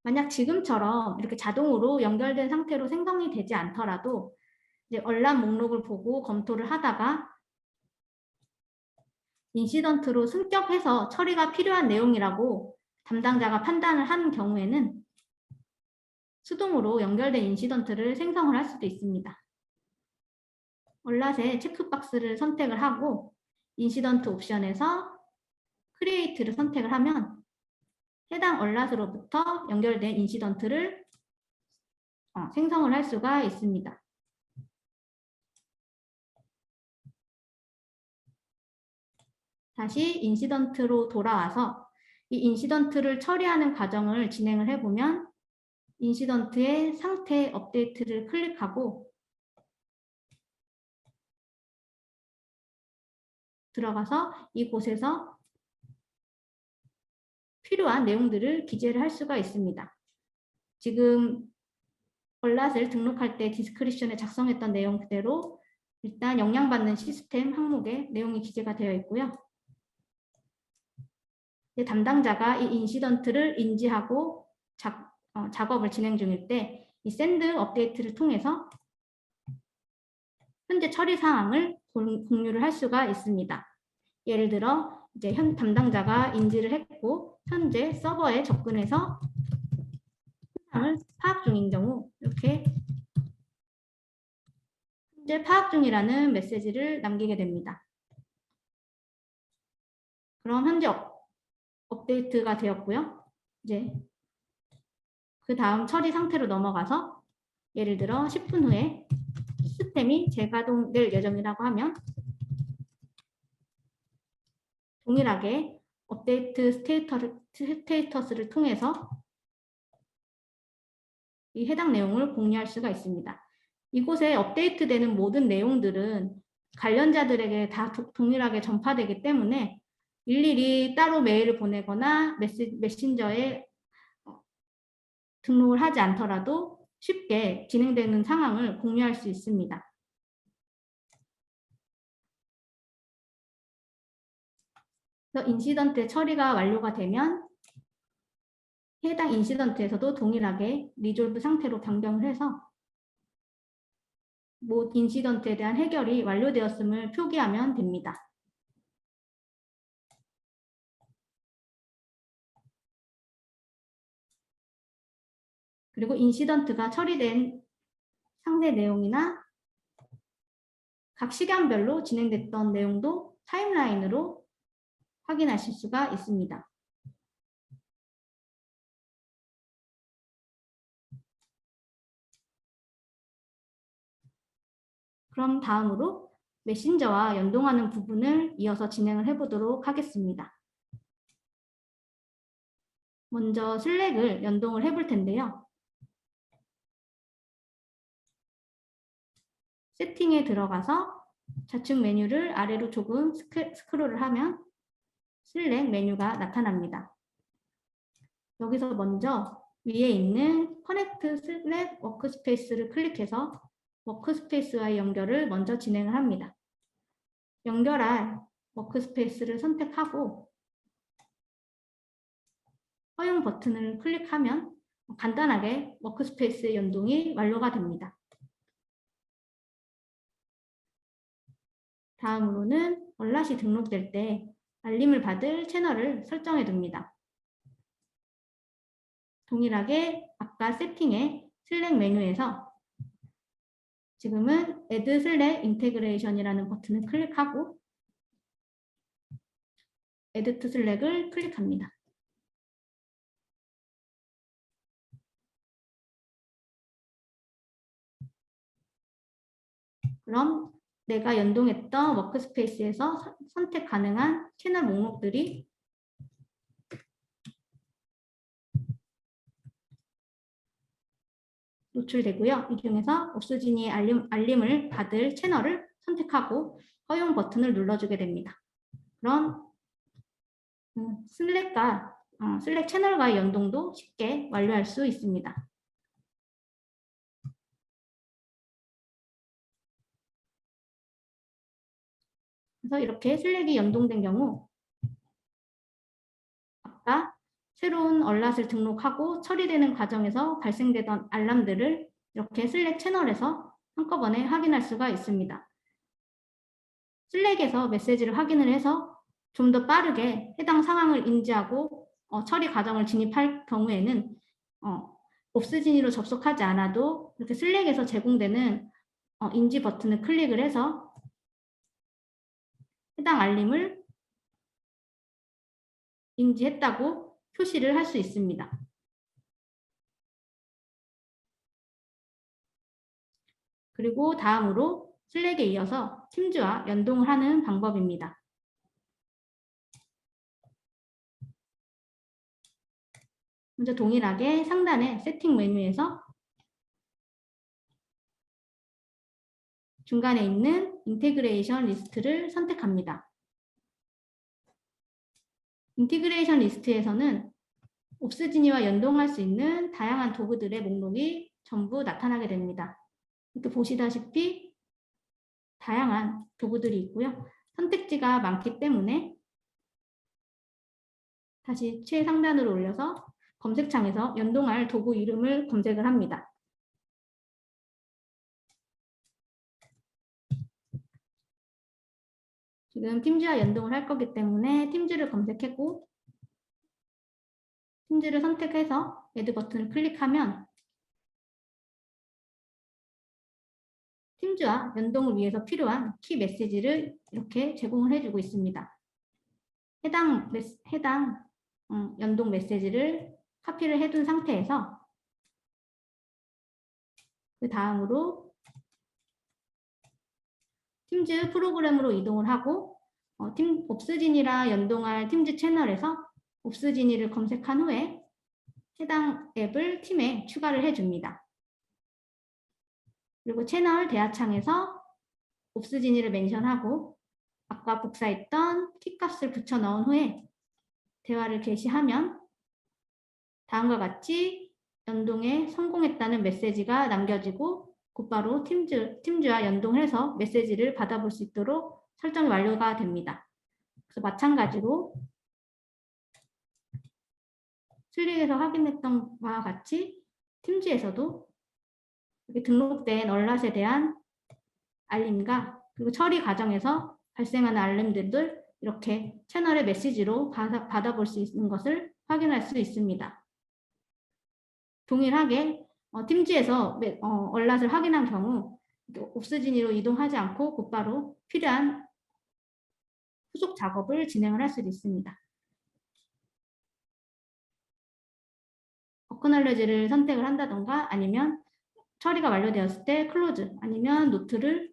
[SPEAKER 1] 만약 지금처럼 이렇게 자동으로 연결된 상태로 생성이 되지 않더라도 이제 얼람 목록을 보고 검토를 하다가 인시던트로 승격해서 처리가 필요한 내용이라고 담당자가 판단을 하는 경우에는 수동으로 연결된 인시던트를 생성을 할 수도 있습니다. 얼랏의 체크박스를 선택을 하고 인시던트 옵션에서 크리에이트를 선택을 하면 해당 얼랏으로부터 연결된 인시던트를 생성을 할 수가 있습니다. 다시 인시던트로 돌아와서 이 인시던트를 처리하는 과정을 진행을 해보면 인시던트의 상태 업데이트를 클릭하고 들어가서 이곳에서 필요한 내용들을 기재를 할 수가 있습니다. 지금 얼랏을 등록할 때 디스크립션에 작성했던 내용 그대로 일단 영향받는 시스템 항목에 내용이 기재가 되어 있고요. 담당자가 이 인시던트를 인지하고 작업을 진행 중일 때 이 샌드 업데이트를 통해서 현재 처리 사항을 공유를 할 수가 있습니다. 예를 들어 이제 담당자가 인지를 했고 현재 서버에 접근해서 사항을 파악 중인 경우 이렇게 현재 파악 중이라는 메시지를 남기게 됩니다. 그럼 현재 업데이트가 되었고요. 이제 그 다음 처리 상태로 넘어가서 예를 들어 10분 후에 시스템이 재가동될 예정이라고 하면 동일하게 업데이트 스테이터스를 통해서 이 해당 내용을 공유할 수가 있습니다. 이곳에 업데이트되는 모든 내용들은 관련자들에게 다 동일하게 전파되기 때문에 일일이 따로 메일을 보내거나 메신저에 등록을 하지 않더라도 쉽게 진행되는 상황을 공유할 수 있습니다. 그래서 인시던트 처리가 완료가 되면 해당 인시던트에서도 동일하게 리졸브 상태로 변경을 해서 인시던트에 대한 해결이 완료되었음을 표기하면 됩니다. 그리고 인시던트가 처리된 상세 내용이나 각 시간별로 진행됐던 내용도 타임라인으로 확인하실 수가 있습니다. 그럼 다음으로 메신저와 연동하는 부분을 이어서 진행을 해보도록 하겠습니다. 먼저 슬랙을 연동을 해볼 텐데요. 세팅에 들어가서 좌측 메뉴를 아래로 조금 스크롤을 하면 슬랙 메뉴가 나타납니다. 여기서 먼저 위에 있는 커넥트 슬랙 워크스페이스를 클릭해서 워크스페이스와의 연결을 먼저 진행을 합니다. 연결할 워크스페이스를 선택하고 허용 버튼을 클릭하면 간단하게 워크스페이스의 연동이 완료가 됩니다. 다음으로는 얼랏이 등록될 때 알림을 받을 채널을 설정해 둡니다. 동일하게 아까 세팅의 슬랙 메뉴에서 지금은 Add Slack Integration이라는 버튼을 클릭하고 Add to Slack을 클릭합니다. 그럼 내가 연동했던 워크스페이스에서 선택 가능한 채널 목록들이 노출되고요. 이 중에서 옥수진이 알림을 받을 채널을 선택하고 허용 버튼을 눌러주게 됩니다. 그럼 슬랙 채널과의 연동도 쉽게 완료할 수 있습니다. 그래서 이렇게 슬랙이 연동된 경우 아까 새로운 얼랏을 등록하고 처리되는 과정에서 발생되던 알람들을 이렇게 슬랙 채널에서 한꺼번에 확인할 수가 있습니다. 슬랙에서 메시지를 확인을 해서 좀 더 빠르게 해당 상황을 인지하고 처리 과정을 진입할 경우에는 옵스진이로 접속하지 않아도 이렇게 슬랙에서 제공되는 인지 버튼을 클릭을 해서 해당 알림을 인지했다고 표시를 할 수 있습니다. 그리고 다음으로 슬랙에 이어서 팀즈와 연동을 하는 방법입니다. 먼저 동일하게 상단의 세팅 메뉴에서 중간에 있는 인테그레이션 리스트를 선택합니다. 인티그레이션 리스트에서는 옵스지니와 연동할 수 있는 다양한 도구들의 목록이 전부 나타나게 됩니다. 이렇게 보시다시피 다양한 도구들이 있고요. 선택지가 많기 때문에 다시 최상단으로 올려서 검색창에서 연동할 도구 이름을 검색을 합니다. 지금 팀즈와 연동을 할 거기 때문에 팀즈를 검색했고 팀즈를 선택해서 애드 버튼을 클릭하면 팀즈와 연동을 위해서 필요한 키 메시지를 이렇게 제공을 해주고 있습니다. 해당 연동 메시지를 카피를 해둔 상태에서 그 다음으로 팀즈 프로그램으로 이동을 하고 옵스지니라 연동할 팀즈 채널에서 옵스지니를 검색한 후에 해당 앱을 팀에 추가를 해줍니다. 그리고 채널 대화창에서 옵스지니를 멘션하고 아까 복사했던 키값을 붙여 넣은 후에 대화를 개시하면 다음과 같이 연동에 성공했다는 메시지가 남겨지고 곧바로 팀즈와 연동해서 메시지를 받아볼 수 있도록 설정이 완료가 됩니다. 그래서 마찬가지로 슬릭에서 확인했던 바와 같이 팀즈에서도 등록된 얼랏에 대한 알림과 그리고 처리 과정에서 발생하는 알림들을 이렇게 채널의 메시지로 받아볼 수 있는 것을 확인할 수 있습니다. 동일하게 팀즈에서 얼랏을 확인한 경우 옵스지니로 이동하지 않고 곧바로 필요한 후속 작업을 진행을 할 수도 있습니다. 어크놀리지를 선택을 한다던가 아니면 처리가 완료되었을 때 클로즈 아니면 노트를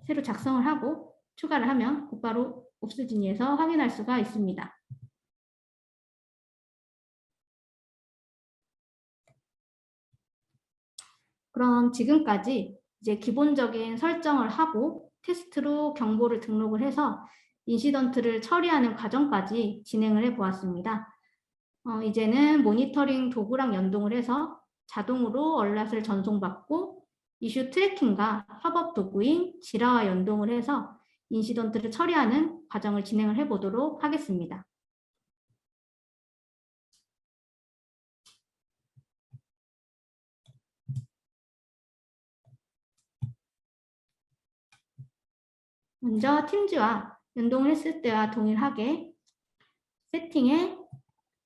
[SPEAKER 1] 새로 작성을 하고 추가를 하면 곧바로 옵스지니에서 확인할 수가 있습니다. 그럼 지금까지 이제 기본적인 설정을 하고 테스트로 경보를 등록을 해서 인시던트를 처리하는 과정까지 진행을 해 보았습니다. 이제는 모니터링 도구랑 연동을 해서 자동으로 얼랏을 전송받고 이슈 트래킹과 협업 도구인 지라와 연동을 해서 인시던트를 처리하는 과정을 진행을 해 보도록 하겠습니다. 먼저 팀즈와 연동을 했을 때와 동일하게 세팅에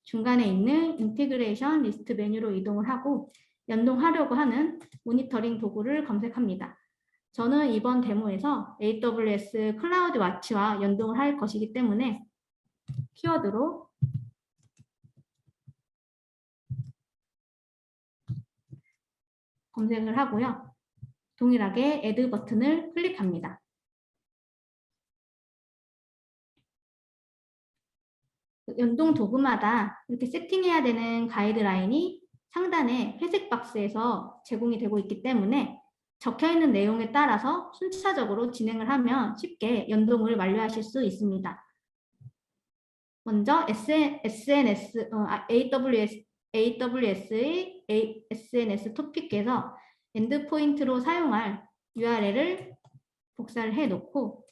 [SPEAKER 1] 중간에 있는 인티그레이션 리스트 메뉴로 이동을 하고 연동하려고 하는 모니터링 도구를 검색합니다. 저는 이번 데모에서 AWS 클라우드 와치와 연동을 할 것이기 때문에 키워드로 검색을 하고요. 동일하게 Add 버튼을 클릭합니다. 연동 도구마다 이렇게 세팅해야 되는 가이드라인이 상단에 회색 박스에서 제공이 되고 있기 때문에 적혀있는 내용에 따라서 순차적으로 진행을 하면 쉽게 연동을 완료하실 수 있습니다. 먼저 AWS의 SNS 토픽에서 엔드포인트로 사용할 URL을 복사를 해놓고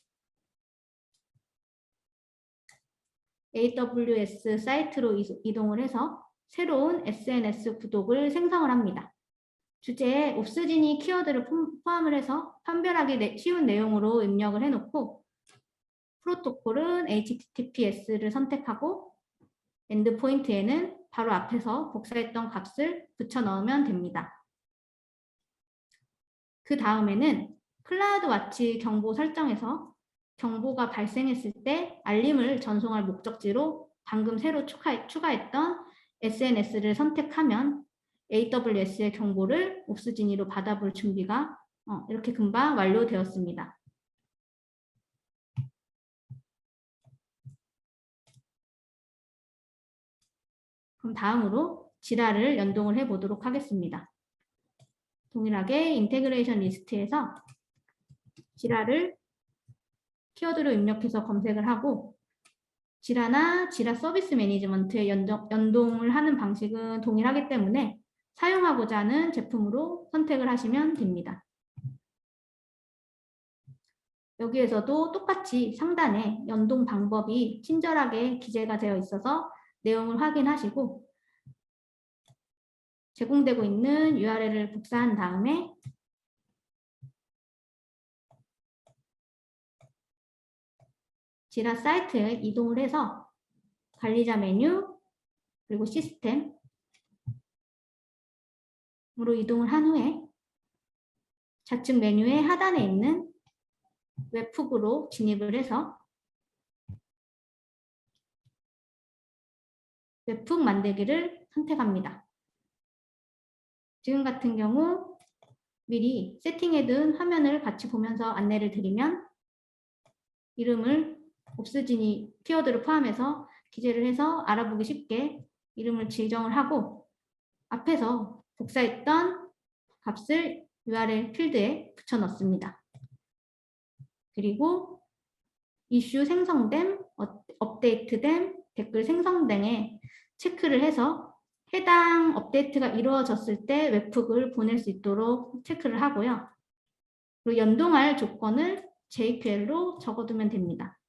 [SPEAKER 1] AWS 사이트로 이동을 해서 새로운 SNS 구독을 생성을 합니다. 주제에 옵스지니 키워드를 포함을 해서 판별하기 쉬운 내용으로 입력을 해놓고 프로토콜은 HTTPS를 선택하고 엔드포인트에는 바로 앞에서 복사했던 값을 붙여 넣으면 됩니다. 그 다음에는 클라우드 와치 경보 설정에서 경보가 발생했을 때 알림을 전송할 목적지로 방금 새로 추가했던 SNS를 선택하면 AWS의 경보를 옵스지니로 받아볼 준비가 이렇게 금방 완료되었습니다. 그럼 다음으로 지라를 연동을 해 보도록 하겠습니다. 동일하게 인테그레이션 리스트에서 지라를 키워드로 입력해서 검색을 하고 지라나 지라 서비스 매니지먼트에 연동을 하는 방식은 동일하기 때문에 사용하고자 하는 제품으로 선택을 하시면 됩니다. 여기에서도 똑같이 상단에 연동 방법이 친절하게 기재가 되어 있어서 내용을 확인하시고 제공되고 있는 URL을 복사한 다음에 지라 사이트에 이동을 해서 관리자 메뉴 그리고 시스템으로 이동을 한 후에 좌측 메뉴의 하단에 있는 웹훅으로 진입을 해서 웹훅 만들기를 선택합니다. 지금 같은 경우 미리 세팅해둔 화면을 같이 보면서 안내를 드리면 이름을 옵스지니 키워드를 포함해서 기재를 해서 알아보기 쉽게 이름을 지정을 하고 앞에서 복사했던 값을 URL 필드에 붙여 넣습니다. 그리고 이슈 생성됨, 업데이트됨, 댓글 생성됨에 체크를 해서 해당 업데이트가 이루어졌을 때 웹훅을 보낼 수 있도록 체크를 하고요. 그리고 연동할 조건을 JQL로 적어두면 됩니다.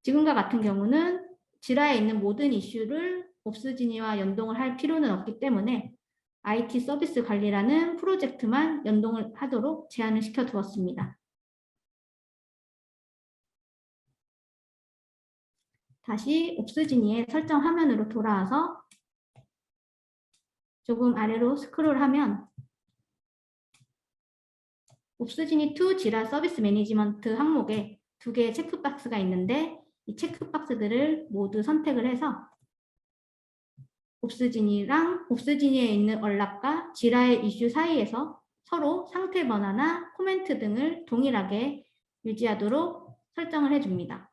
[SPEAKER 1] 지금과 같은 경우는 지라에 있는 모든 이슈를 옵스지니와 연동을 할 필요는 없기 때문에 IT 서비스 관리라는 프로젝트만 연동을 하도록 제한을 시켜 두었습니다. 다시 옵스지니의 설정 화면으로 돌아와서 조금 아래로 스크롤하면 옵스지니 to 지라 서비스 매니지먼트 항목에 두 개의 체크박스가 있는데 이 체크박스들을 모두 선택을 해서 옵스지니에 있는 얼랍과 지라의 이슈 사이에서 서로 상태 변화나 코멘트 등을 동일하게 유지하도록 설정을 해줍니다.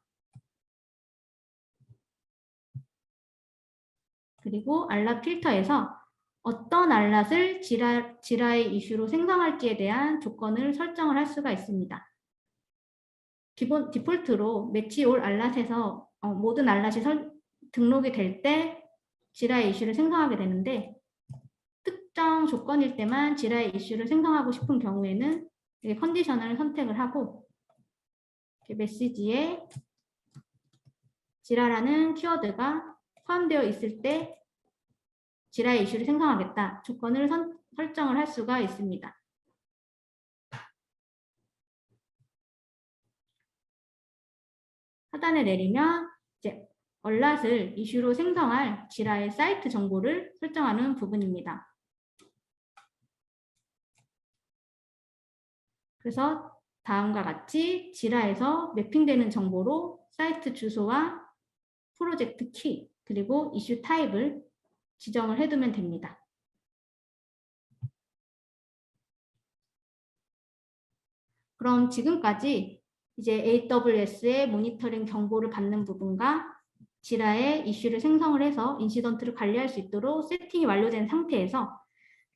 [SPEAKER 1] 그리고 알랏 필터에서 어떤 알랏을 지라의 이슈로 생성할지에 대한 조건을 설정을 할 수가 있습니다. 기본 디폴트로 매치 올 알랏에서 모든 알랏이 등록이 될 때 지라의 이슈를 생성하게 되는데 특정 조건일 때만 지라의 이슈를 생성하고 싶은 경우에는 컨디션을 선택을 하고 메시지에 지라라는 키워드가 포함되어 있을 때 지라의 이슈를 생성하겠다 조건을 설정을 할 수가 있습니다. 하단에 내리면 이제 얼랏을 이슈로 생성할 지라의 사이트 정보를 설정하는 부분입니다. 그래서 다음과 같이 지라에서 매핑되는 정보로 사이트 주소와 프로젝트 키 그리고 이슈 타입을 지정을 해두면 됩니다. 그럼 지금까지 이제 AWS의 모니터링 정보를 받는 부분과 지라의 이슈를 생성을 해서 인시던트를 관리할 수 있도록 세팅이 완료된 상태에서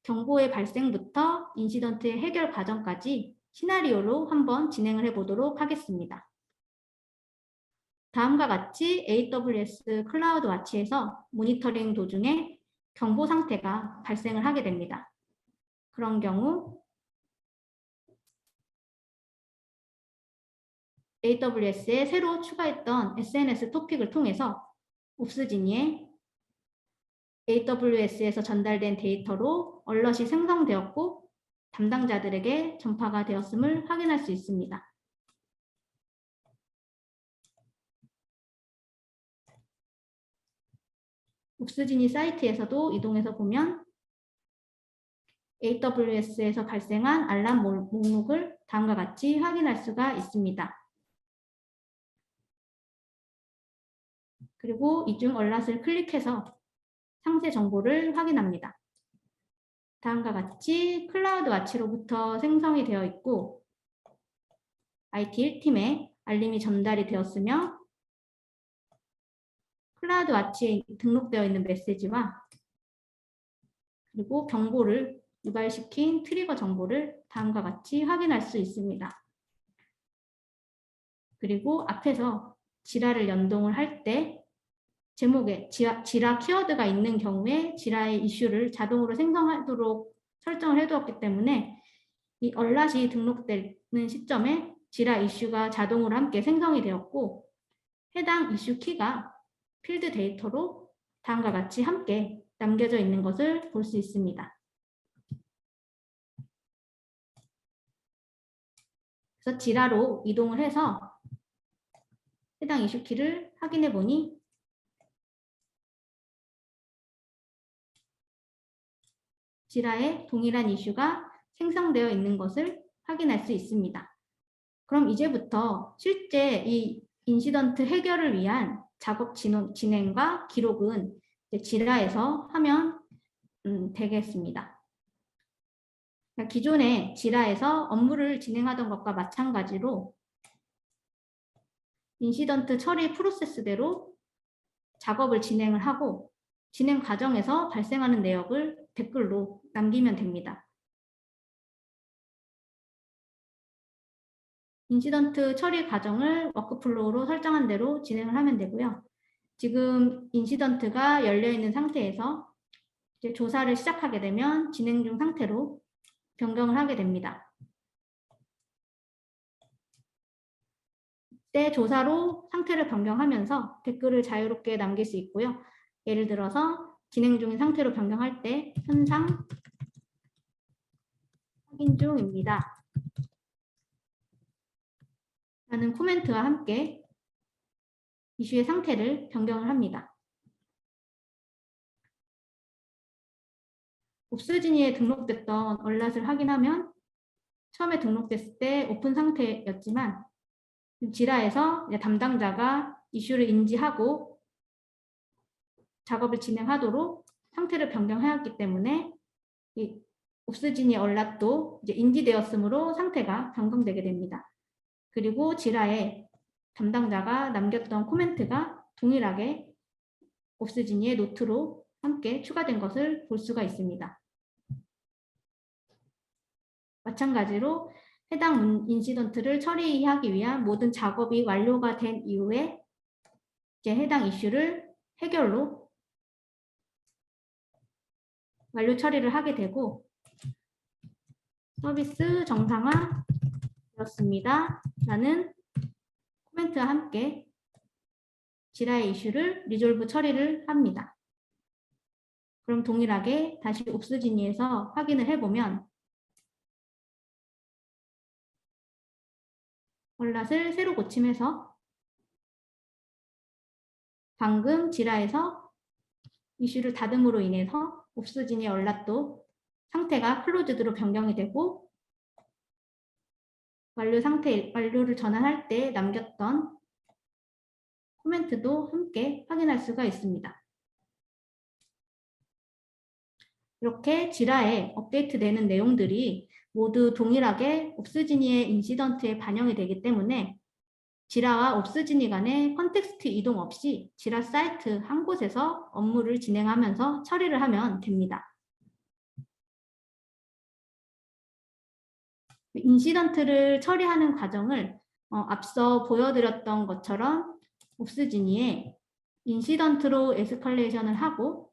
[SPEAKER 1] 경보의 발생부터 인시던트의 해결 과정까지 시나리오로 한번 진행을 해보도록 하겠습니다. 다음과 같이 AWS 클라우드 와치에서 모니터링 도중에 경보 상태가 발생을 하게 됩니다. 그런 경우 AWS에 새로 추가했던 SNS 토픽을 통해서 옵스지니에 AWS에서 전달된 데이터로 얼럿이 생성되었고 담당자들에게 전파가 되었음을 확인할 수 있습니다. 옵스지니 사이트에서도 이동해서 보면 AWS에서 발생한 알람 목록을 다음과 같이 확인할 수가 있습니다. 그리고 이 중 얼랏을 클릭해서 상세 정보를 확인합니다. 다음과 같이 클라우드 와치로부터 생성이 되어 있고 IT 1팀에 알림이 전달이 되었으며 클라우드 와치에 등록되어 있는 메시지와 그리고 경보를 유발시킨 트리거 정보를 다음과 같이 확인할 수 있습니다. 그리고 앞에서 지라를 연동을 할 때 제목에 지라 키워드가 있는 경우에 지라의 이슈를 자동으로 생성하도록 설정을 해두었기 때문에 이 얼랏이 등록되는 시점에 지라 이슈가 자동으로 함께 생성이 되었고 해당 이슈 키가 필드 데이터로 다음과 같이 함께 남겨져 있는 것을 볼 수 있습니다. 그래서 지라로 이동을 해서 해당 이슈 키를 확인해 보니 지라에 동일한 이슈가 생성되어 있는 것을 확인할 수 있습니다. 그럼 이제부터 실제 이 인시던트 해결을 위한 작업 진행과 기록은 지라에서 하면 되겠습니다. 기존에 지라에서 업무를 진행하던 것과 마찬가지로 인시던트 처리 프로세스대로 작업을 진행을 하고 진행 과정에서 발생하는 내역을 댓글로 남기면 됩니다. 인시던트 처리 과정을 워크플로우로 설정한 대로 진행을 하면 되고요. 지금 인시던트가 열려있는 상태에서 이제 조사를 시작하게 되면 진행 중 상태로 변경을 하게 됩니다. 이때 조사로 상태를 변경하면서 댓글을 자유롭게 남길 수 있고요. 예를 들어서 진행 중인 상태로 변경할 때 현상 확인 중입니다. 라는 코멘트와 함께 이슈의 상태를 변경을 합니다. 옵스지니에 등록됐던 얼랏을 확인하면 처음에 등록됐을 때 오픈 상태였지만 지라에서 담당자가 이슈를 인지하고 작업을 진행하도록 상태를 변경하였기 때문에 이 옵스지니 얼랏도 이제 인지되었으므로 상태가 변경되게 됩니다. 그리고 지라에 담당자가 남겼던 코멘트가 동일하게 옵스지니의 노트로 함께 추가된 것을 볼 수가 있습니다. 마찬가지로 해당 인시던트를 처리하기 위한 모든 작업이 완료가 된 이후에 이제 해당 이슈를 해결로 완료 처리를 하게 되고 서비스 정상화 되었습니다. 라는 코멘트와 함께 지라의 이슈를 리졸브 처리를 합니다. 그럼 동일하게 다시 옵스지니에서 확인을 해보면 얼랏을 새로 고침해서 방금 지라에서 이슈를 닫음으로 인해서 옵스지니 얼랏도 상태가 클로즈드로 변경이 되고 완료를 전환할 때 남겼던 코멘트도 함께 확인할 수가 있습니다. 이렇게 지라에 업데이트되는 내용들이 모두 동일하게 옵스지니의 인시던트에 반영이 되기 때문에 지라와 옵스지니 간의 컨텍스트 이동 없이 지라 사이트 한 곳에서 업무를 진행하면서 처리를 하면 됩니다. 인시던트를 처리하는 과정을 앞서 보여드렸던 것처럼 옵스지니에 인시던트로 에스컬레이션을 하고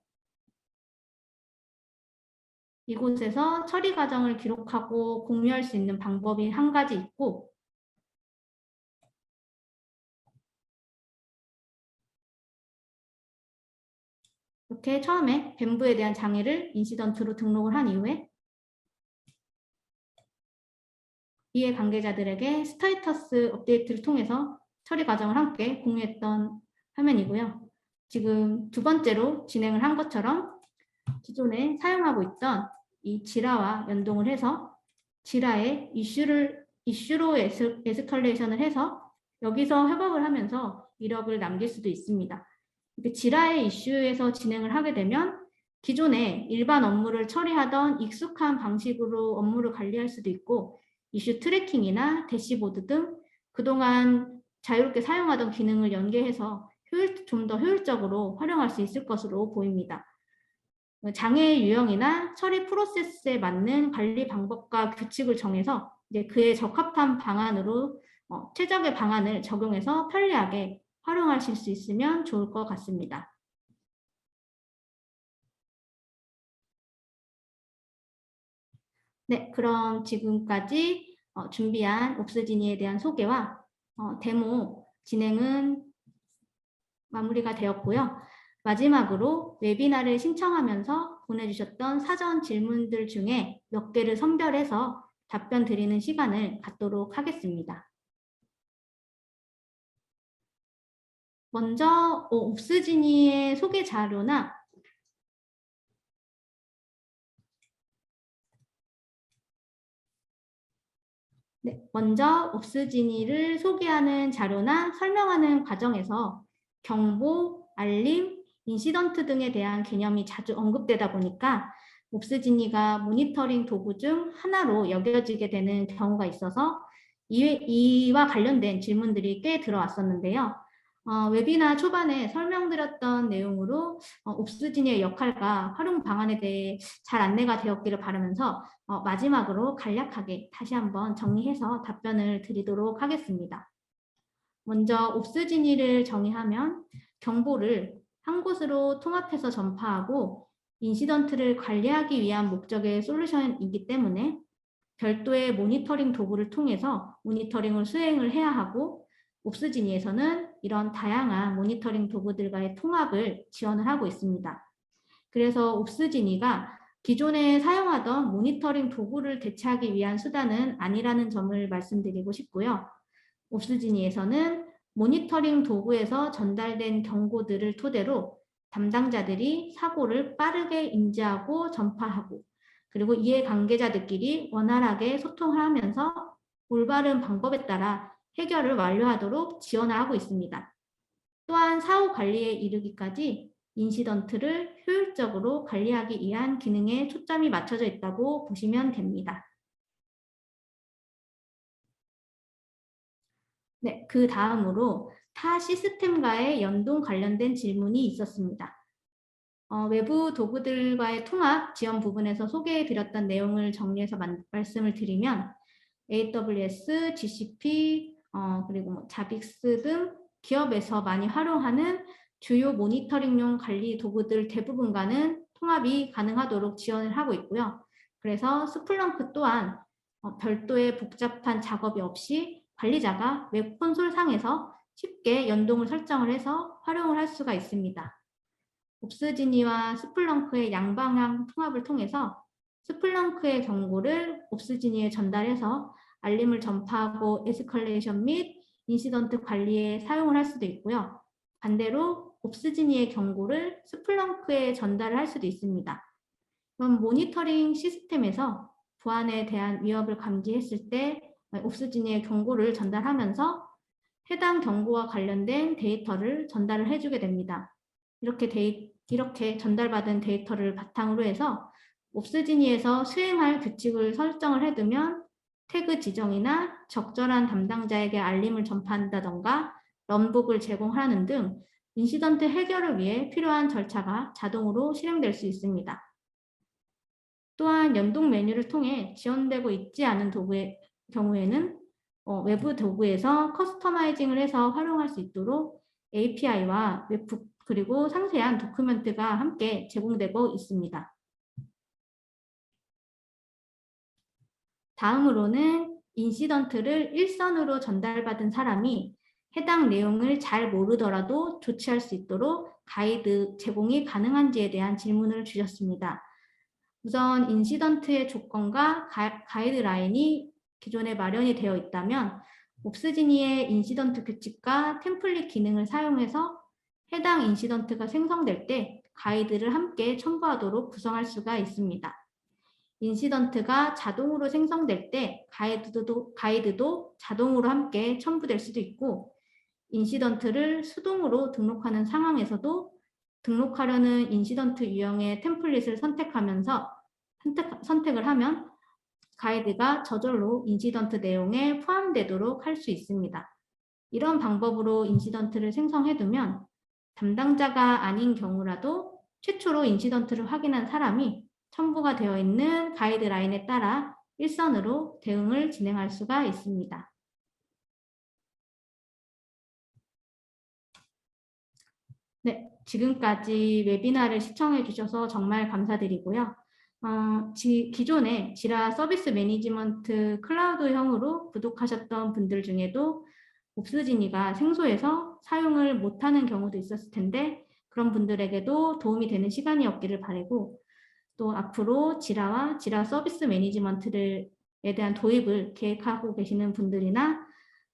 [SPEAKER 1] 이곳에서 처리 과정을 기록하고 공유할 수 있는 방법이 한 가지 있고 이렇게 처음에 뱀부에 대한 장애를 인시던트로 등록을 한 이후에 이해 관계자들에게 스테이터스 업데이트를 통해서 처리 과정을 함께 공유했던 화면이고요. 지금 두 번째로 진행을 한 것처럼 기존에 사용하고 있던 이 지라와 연동을 해서 지라의 이슈로 에스컬레이션을 해서 여기서 협업을 하면서 이력을 남길 수도 있습니다. 지라의 이슈에서 진행을 하게 되면 기존에 일반 업무를 처리하던 익숙한 방식으로 업무를 관리할 수도 있고 이슈 트래킹이나 대시보드 등 그동안 자유롭게 사용하던 기능을 연계해서 좀 더 효율적으로 활용할 수 있을 것으로 보입니다. 장애의 유형이나 처리 프로세스에 맞는 관리 방법과 규칙을 정해서 이제 그에 적합한 방안으로 최적의 방안을 적용해서 편리하게 활용하실 수 있으면 좋을 것 같습니다. 네, 그럼 지금까지 준비한 옵스지니에 대한 소개와 데모 진행은 마무리가 되었고요. 마지막으로 웨비나를 신청하면서 보내주셨던 사전 질문들 중에 몇 개를 선별해서 답변 드리는 시간을 갖도록 하겠습니다. 먼저 옵스지니의 소개 자료나 먼저 옵스지니를 소개하는 자료나 설명하는 과정에서 경보, 알림, 인시던트 등에 대한 개념이 자주 언급되다 보니까 옵스지니가 모니터링 도구 중 하나로 여겨지게 되는 경우가 있어서 이와 관련된 질문들이 꽤 들어왔었는데요. 웨비나 초반에 설명드렸던 내용으로 옵스지니의 역할과 활용 방안에 대해 잘 안내가 되었기를 바라면서 마지막으로 간략하게 다시 한번 정리해서 답변을 드리도록 하겠습니다. 먼저 옵스지니를 정의하면 경보를 한 곳으로 통합해서 전파하고 인시던트를 관리하기 위한 목적의 솔루션이기 때문에 별도의 모니터링 도구를 통해서 모니터링을 수행을 해야 하고 옵스지니에서는 이런 다양한 모니터링 도구들과의 통합을 지원을 하고 있습니다. 그래서 옵스지니가 기존에 사용하던 모니터링 도구를 대체하기 위한 수단은 아니라는 점을 말씀드리고 싶고요. 옵스지니에서는 모니터링 도구에서 전달된 경고들을 토대로 담당자들이 사고를 빠르게 인지하고 전파하고 그리고 이해 관계자들끼리 원활하게 소통을 하면서 올바른 방법에 따라 해결을 완료하도록 지원을 하고 있습니다. 또한 사후 관리에 이르기까지 인시던트를 효율적으로 관리하기 위한 기능에 초점이 맞춰져 있다고 보시면 됩니다. 네, 그 다음으로 타 시스템과의 연동 관련된 질문이 있었습니다. 외부 도구들과의 통합 지원 부분에서 소개해드렸던 내용을 정리해서 말씀을 드리면 AWS, GCP, 그리고 뭐 자빅스 등 기업에서 많이 활용하는 주요 모니터링용 관리 도구들 대부분과는 통합이 가능하도록 지원을 하고 있고요. 그래서 스플렁크 또한 별도의 복잡한 작업이 없이 관리자가 웹 콘솔 상에서 쉽게 연동을 설정을 해서 활용을 할 수가 있습니다. 옵스지니와 스플렁크의 양방향 통합을 통해서 스플렁크의 경고를 옵스지니에 전달해서 알림을 전파하고 에스컬레이션 및 인시던트 관리에 사용을 할 수도 있고요. 반대로 옵스지니의 경고를 스플렁크에 전달을 할 수도 있습니다. 그럼 모니터링 시스템에서 보안에 대한 위협을 감지했을 때 옵스지니의 경고를 전달하면서 해당 경고와 관련된 데이터를 전달을 해주게 됩니다. 이렇게 전달받은 데이터를 바탕으로 해서 옵스지니에서 수행할 규칙을 설정을 해두면 태그 지정이나 적절한 담당자에게 알림을 전파한다던가 런북을 제공하는 등 인시던트 해결을 위해 필요한 절차가 자동으로 실행될 수 있습니다. 또한 연동 메뉴를 통해 지원되고 있지 않은 도구의 경우에는 외부 도구에서 커스터마이징을 해서 활용할 수 있도록 API와 웹북 그리고 상세한 도큐멘트가 함께 제공되고 있습니다. 다음으로는 인시던트를 일선으로 전달받은 사람이 해당 내용을 잘 모르더라도 조치할 수 있도록 가이드 제공이 가능한지에 대한 질문을 주셨습니다. 우선 인시던트의 조건과 가이드라인이 기존에 마련이 되어 있다면 옵스지니의 인시던트 규칙과 템플릿 기능을 사용해서 해당 인시던트가 생성될 때 가이드를 함께 첨부하도록 구성할 수가 있습니다. 인시던트가 자동으로 생성될 때 가이드도 자동으로 함께 첨부될 수도 있고 인시던트를 수동으로 등록하는 상황에서도 등록하려는 인시던트 유형의 템플릿을 선택을 하면 가이드가 저절로 인시던트 내용에 포함되도록 할 수 있습니다. 이런 방법으로 인시던트를 생성해두면 담당자가 아닌 경우라도 최초로 인시던트를 확인한 사람이 첨부가 되어 있는 가이드라인에 따라 일선으로 대응을 진행할 수가 있습니다. 네, 지금까지 웨비나를 시청해 주셔서 정말 감사드리고요. 기존에 지라 서비스 매니지먼트 클라우드형으로 구독하셨던 분들 중에도 옵스지니가 생소해서 사용을 못하는 경우도 있었을 텐데 그런 분들에게도 도움이 되는 시간이었기를 바라고, 또 앞으로 지라와 지라 서비스 매니지먼트에 대한 도입을 계획하고 계시는 분들이나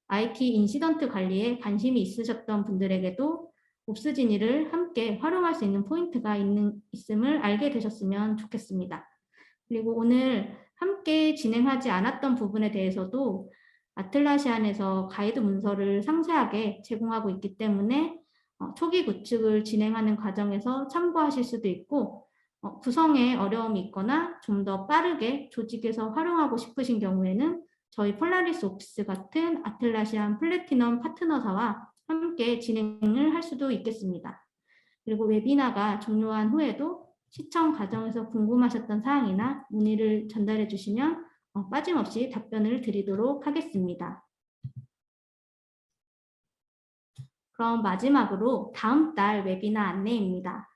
[SPEAKER 1] IT 인시던트 관리에 관심이 있으셨던 분들에게도 옵스지니를 함께 활용할 수 있는 포인트가 있음을 알게 되셨으면 좋겠습니다. 그리고 오늘 함께 진행하지 않았던 부분에 대해서도 아틀라시안에서 가이드 문서를 상세하게 제공하고 있기 때문에 초기 구축을 진행하는 과정에서 참고하실 수도 있고, 구성에 어려움이 있거나 좀 더 빠르게 조직에서 활용하고 싶으신 경우에는 저희 폴라리스 오피스 같은 아틀라시안 플래티넘 파트너사와 함께 진행을 할 수도 있겠습니다. 그리고 웨비나가 종료한 후에도 시청 과정에서 궁금하셨던 사항이나 문의를 전달해 주시면 빠짐없이 답변을 드리도록 하겠습니다. 그럼 마지막으로 다음 달 웨비나 안내입니다.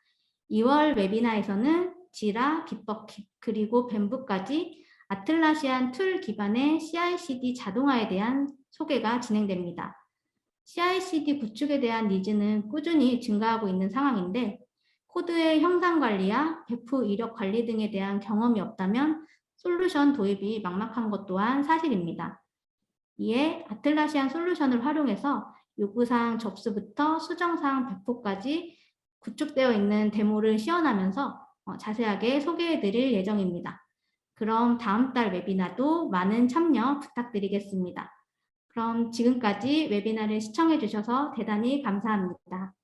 [SPEAKER 1] 2월 웨비나에서는 지라, 빗버킷, 그리고 뱀부까지 아틀라시안 툴 기반의 CI/CD 자동화에 대한 소개가 진행됩니다. CI/CD 구축에 대한 니즈는 꾸준히 증가하고 있는 상황인데 코드의 형상 관리와 배포 이력 관리 등에 대한 경험이 없다면 솔루션 도입이 막막한 것 또한 사실입니다. 이에 아틀라시안 솔루션을 활용해서 요구사항 접수부터 수정사항 배포까지 구축되어 있는 데모를 시연하면서 자세하게 소개해 드릴 예정입니다. 그럼 다음 달 웨비나도 많은 참여 부탁드리겠습니다. 그럼 지금까지 웨비나를 시청해 주셔서 대단히 감사합니다.